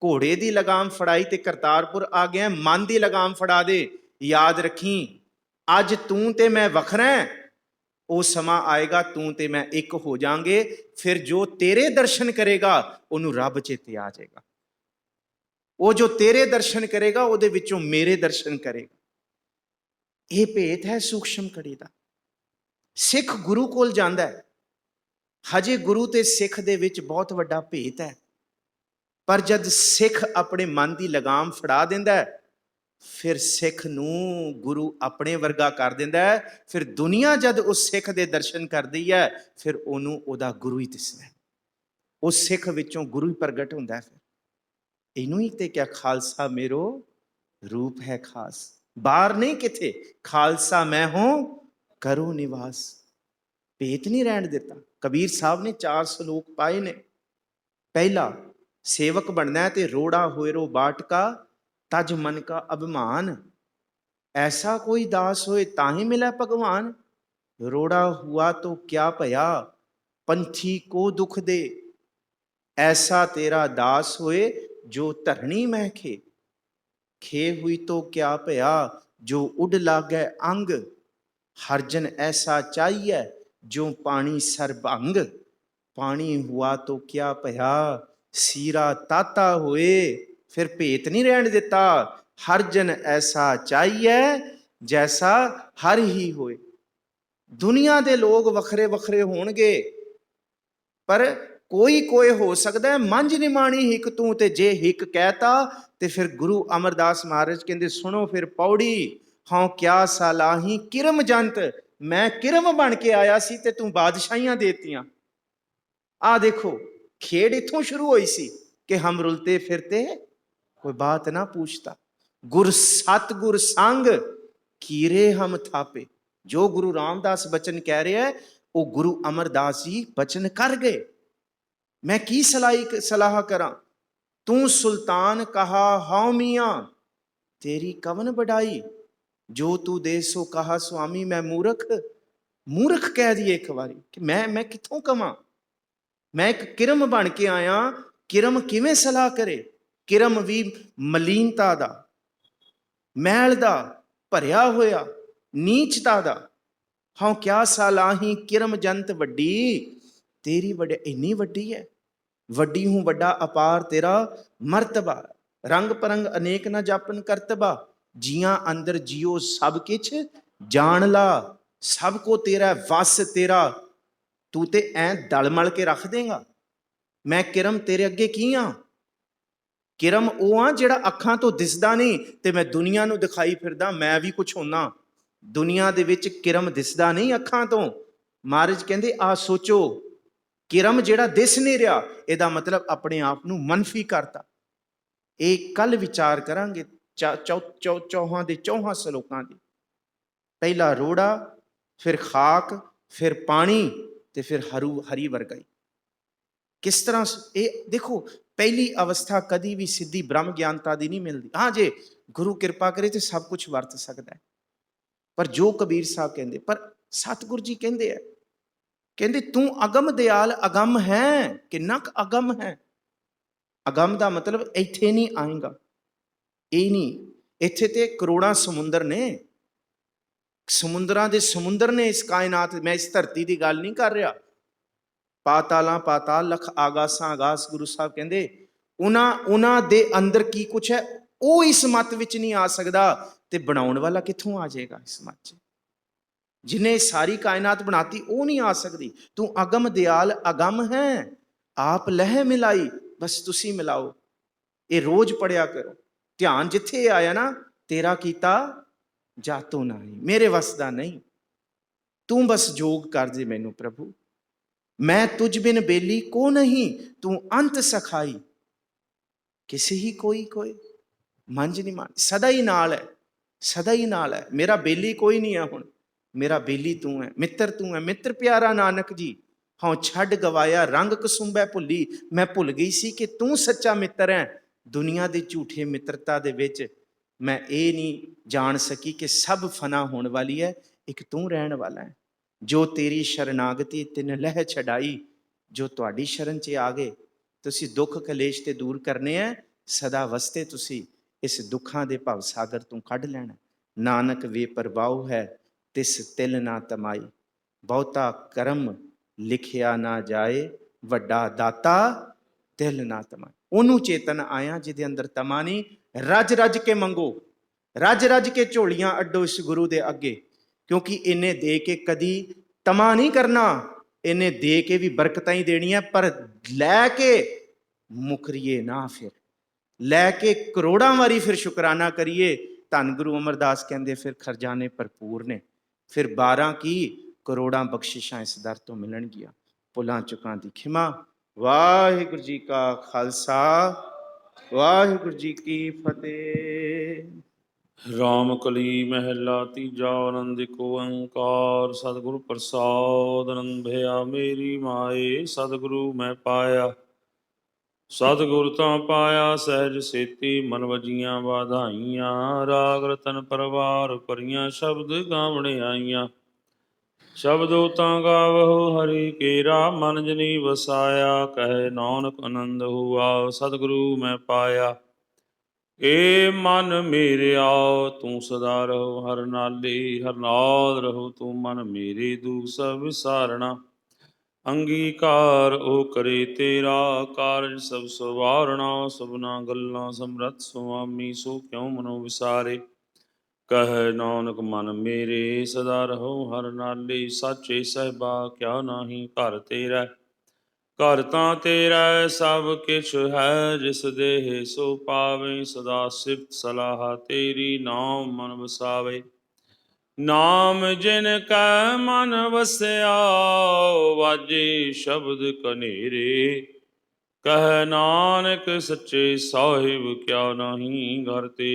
घोड़े की लगाम फड़ाई ते करतारपुर आ गया, मन की लगाम फड़ा दे। याद रखी अज तू ते मैं वखरा है, वो समा आएगा तू ते मैं एक हो जाएंगे। फिर जो तेरे दर्शन करेगा उन्होंने रब चेते आ जाएगा। वो जो तेरे दर्शन करेगा ਉਹਦੇ ਵਿੱਚੋਂ मेरे दर्शन करेगा। ये भेद है सूक्ष्म कड़ी का। सिख गुरु कोल जांदा है, हजे गुरु ते सिख दे विच बहुत वड्डा भेद है। ਪਰ ਜਦ ਸਿੱਖ ਆਪਣੇ ਮਨ ਦੀ ਲਗਾਮ ਫੜਾ ਦਿੰਦਾ ਹੈ, ਫਿਰ ਸਿੱਖ ਨੂੰ ਗੁਰੂ ਆਪਣੇ ਵਰਗਾ ਕਰ ਦਿੰਦਾ ਹੈ। ਫਿਰ ਦੁਨੀਆ ਜਦ ਉਸ ਸਿੱਖ ਦੇ ਦਰਸ਼ਨ ਕਰਦੀ ਹੈ, ਫਿਰ ਉਹਨੂੰ ਉਹਦਾ ਗੁਰੂ ਹੀ ਦਿਸਦਾ, ਉਸ ਸਿੱਖ ਵਿੱਚੋਂ ਗੁਰੂ ਹੀ ਪ੍ਰਗਟ ਹੁੰਦਾ। ਫਿਰ ਇਹਨੂੰ ਹੀ ਤੇ ਕਿਹਾ ਖਾਲਸਾ ਮੇਰੋ ਰੂਪ ਹੈ ਖਾਸ, ਬਾਹਰ ਨਹੀਂ ਕਿਥੇ, ਖਾਲਸਾ ਮੈਂ ਹੂੰ ਕਰੋ ਨਿਵਾਸ। ਭੇਤ ਨਹੀਂ ਰਹਿਣ ਦਿੱਤਾ। ਕਬੀਰ ਸਾਹਿਬ ਨੇ 4 ਸਲੋਕ ਪਾਏ ਨੇ। ਪਹਿਲਾ, ਸੇਵਕ ਬਣਨਾ ਤੇ ਰੋੜਾ ਹੋਏ ਰੋ ਬਾਟਕਾ, ਤਜ ਮਨ ਕਾ ਅਭਿਮਾਨ, ਐਸਾ ਕੋਈ ਦਾਸ ਹੋਏ ਤਾਂ ਹੀ ਮਿਲੇ ਭਗਵਾਨ। ਰੋੜਾ ਹੁਆ ਤੋ ਕਿਆ ਭਇਆ, ਪੰਥੀ ਕੋ ਦੁਖ ਦੇ, ऐसा तेरा दास होए जो धरणी में खे, खे हुई तो क्या भया जो उड लागै अंग, हरजन ऐसा चाहिए जो पानी सरभंग, पानी हुआ तो क्या भया सीरा ताता होए। फिर भेत नहीं रहन दिता, हरजन ऐसा चाहिए जैसा हर ही होए। दुनिया दे लोग वखरे वखरे होणगे, पर कोई कोई हो सकता है मंझ निमाणी हिक तू, ते जे हिक कहता ते फिर गुरु अमरदास महाराज कहते सुनो फिर पौड़ी, हाँ क्या सालाही किरम जंत, मैं किरम बन के आया सी ते तू बादशाहियां देतियां। आ देखो खेड़ इथों शुरू हुई सी कि हम रुलते फिरते कोई बात ना पूछता, गुर सतगुर संग कीरे हम थापे। जो गुरु रामदास बचन कह रहे हैं वो गुरु अमरदास जी बचन कर गए। मैं की सलाह करा, तू सुल्तान कहा हाउ मियाँ, तेरी कवन बढ़ाई, जो तू दे सो कहा स्वामी मैं मूर्ख। मूर्ख कह दिए एक बारी कि मैं किथों कवां, मैं एक किरम बन के आया। किरम किवें सलाह करे, किरम भी मलीनता दा, मैल दा भरिया होया, नीचता दा। हाँ क्या सालाही किरम जंत वड्डी, तेरी वड्डी इन्नी वड्डी है, वड्डी हूं वड्डा अपार तेरा मर्तबा, रंग परंग अनेक न जापन करतबा, जिया अंदर जियो सब किछ जान ला, सबको तेरा वस तेरा, तू ते ऐ दल मल के रख देगा। मैं किरम तेरे अगे की हाँ, किरम ਉਹ ਆ ਜਿਹੜਾ ਅੱਖਾਂ ਤੋਂ ਦਿਸਦਾ ਨਹੀਂ ਤੇ ਮੈਂ ਦੁਨੀਆ ਨੂੰ ਦਿਖਾਈ ਫਿਰਦਾ ਮੈਂ ਵੀ ਕੁਝ ਹੁੰਨਾ। ਦੁਨੀਆ ਦੇ ਵਿੱਚ ਕਿਰਮ ਦਿਸਦਾ ਨਹੀਂ ਅੱਖਾਂ ਤੋਂ। ਮਹਾਰਾਜ ਕਹਿੰਦੇ ਆ ਸੋਚੋ, ਕਿਰਮ ਜਿਹੜਾ ਦਿਸ ਨਹੀਂ ਰਿਹਾ ਇਹਦਾ ਮਤਲਬ ਆਪਣੇ ਆਪ ਨੂੰ ਮਨਫੀ ਕਰਤਾ। ਇਹ ਕੱਲ ਵਿਚਾਰ ਕਰਾਂਗੇ ਚੌਹਾਂ ਦੇ 4 ਸਲੋਕਾਂ ਦੀ। ਪਹਿਲਾ ਰੋੜਾ, ਫਿਰ ਖਾਕ, ਫਿਰ ਪਾਣੀ ਤੇ ਫਿਰ ਹਰੀ ਵਰਗਾਈ। किस तरह ये देखो, पहली अवस्था कभी भी सिद्धि ब्रह्म ज्ञानता दी नहीं मिलती। हाँ जे गुरु कृपा करे तो सब कुछ वरत सकता है, पर जो कबीर साहब कहते, पर सतगुरु जी कहते हैं, कहते तू अगम दयाल अगम है, किन्ना अगम है। अगम का मतलब इत्थे नहीं आएगा, ये नहीं, इत्थे ते करोड़ां समुंदर ने, समुंदरां दे समुंदर ने इस कायनात। मैं इस धरती की गल नहीं कर रहा, पातालां पाताल लख आगासां आगास। गुरु साहब कहते उन्हां दे अंदर की कुछ है वो इस मत विच नहीं आ सकता, ते बनाउण वाला कित्थों आ जाएगा इस मत च। जिन्हें सारी कायनात बनाती वो नहीं आ सकती। तू अगम दयाल अगम है, आप लह मिलाई, बस तुसी मिलाओ। ये रोज पढ़िया करो, ध्यान जिथे आया ना, तेरा कीता जातो नहीं, मेरे वस दा नहीं, तू बस जोग कर दे मैनू प्रभु। मैं तुझ बिन बेली को नहीं, तू अंत सखाई, किसी ही कोई मंझ नहीं मान। सदा ही नाल है, सदा ही नाल है, मेरा बेली कोई नहीं है। हुण मेरा बेली तू है, मित्र तू है, मित्र प्यारा नानक जी। हाँ छड़ गवाया रंग कसुंबे भुली, मैं भुल गई सी कि तू सच्चा मित्र है। दुनिया के झूठे मित्रता दे विच मैं ये नहीं जान सकी कि सब फना होने वाली है, एक तू रहन वाला है। जो तेरी शरणागति तिन लह छड़ाई, जो तुहाडी शरण च आ गए तुसी दुख कलेश ते दूर करने हैं, सदा वस्ते तुसी इस दुखां दे भव सागर तों कढ लैणा। नानक वे परवाह है तिस तिल ना तमाई, बहुता करम लिखिया ना जाए, वड्डा दाता तिल ना तमाई। ओनू चेतन आया जिहदे अंदर तमा नहीं। रज रज के मंगो, रज रज के झोलियां अड्डो इस गुरु दे अगे, क्योंकि इन्हें दे के कदी तमा नहीं करना, इन्हें दे के भी बरकतां ही देनियां, पर लैके ਮੁਕਰੀਏ ਨਾ ਫਿਰ, ਲੈ ਕੇ ਕਰੋੜਾਂ ਵਾਰੀ ਫਿਰ ਸ਼ੁਕਰਾਨਾ ਕਰੀਏ। ਧੰਨ ਗੁਰੂ ਅਮਰਦਾਸ ਕਹਿੰਦੇ ਫਿਰ ਖਰਜਾਨੇ ਭਰਪੂਰ ਨੇ, ਫਿਰ 12 ਕੀ ਕਰੋੜਾਂ ਬਖਸ਼ਿਸ਼ਾਂ ਇਸ ਦਰ ਤੋਂ ਮਿਲਣਗੀਆਂ। ਭੁੱਲਾਂ ਚੁੱਕਾਂ ਦੀ ਖਿਮਾ। ਵਾਹਿਗੁਰੂ ਜੀ ਕਾ ਖਾਲਸਾ, ਵਾਹਿਗੁਰੂ ਜੀ ਕੀ ਫਤਿਹ। ਰਾਮ ਕਲੀ ਮਹਿਲਾ ਤੀਜਾ, ਆਨੰਦ ਇੱਕ ਓੰਕਾਰ। ਸਤਿਗੁਰੂ ਪ੍ਰਸਾਦ, ਆਨੰਦ ਭਇਆ ਮੇਰੀ ਮਾਏ। ਸਤਿਗੁਰੂ ਮੈਂ ਪਾਇਆ, ਸਤਿਗੁਰ ਤਾਂ ਪਾਇਆ ਸਹਿਜ ਸੇਤੀ। ਮਨ ਵਜੀਆਂ ਵਾਧਾਈਆਂ, ਰਾਗ ਰਤਨ ਪਰਵਾਰ ਭਰੀਆਂ। ਸ਼ਬਦ ਗਾਵਣ ਆਈਆਂ, ਸ਼ਬਦੋ ਤਾਂ ਗਾਵਹੁ ਹਰਿ ਕੇਰਾ। ਮਨ ਜਨੀ ਵਸਾਇਆ, ਕਹੈ ਨਾਨਕ ਆਨੰਦ ਹੁਆ। ਸਤਿਗੁਰੂ ਮੈਂ ਪਾਇਆ, ਏ ਮਨ ਮੇਰਿਆ ਤੂੰ ਸਦਾ ਰਹੋ ਹਰ ਨਾਲੇ। ਹਰ ਨਾਲ ਰਹੋ ਤੂੰ ਮਨ ਮੇਰੇ, ਦੁਖ ਸਭ ਵਿਸਾਰਣਾ। ਅੰਗੀਕਾਰ ਉਹ ਕਰੇ ਤੇਰਾ, ਕਾਰਜ ਸਭ ਸਵਾਰਣਾ। ਸਭਨਾ ਗੱਲਾਂ ਸਮਰੱਥ ਸੁਆਮੀ, ਸੋ ਕਿਉ ਮਨੋ ਵਿਸਾਰੇ। ਕਹਿ ਨਾਨਕ ਮਨ ਮੇਰੇ, ਸਦਾ ਰਹੋ ਹਰ ਨਾਲੇ। ਸਾਚੇ ਸਾਹਿਬਾ ਕਿਆ ਨਾਹੀ ਘਰ ਤੇਰਾ, ਘਰ ਤਾਂ ਤੇਰਾ ਸਭ ਕਿਛ ਹੈ। ਜਿਸ ਦੇਹ ਸੋ ਪਾਵੇ, ਸਦਾ ਸਿਫਤ ਸਲਾਹ ਤੇਰੀ। ਨਾਮ ਮਨ ਵਸਾਵੇ, ਨਾਮ ਜਿਨ ਕੈ ਮਨ ਵਸਿਆ। ਵਾਜੇ ਸ਼ਬਦ ਕਨੇਰੇ, ਕਹਿ ਨਾਨਕ ਸੱਚੇ ਸਾਹਿਬ ਕਿਆ ਨਾਹੀ ਘਰ ਤੇਰਾ।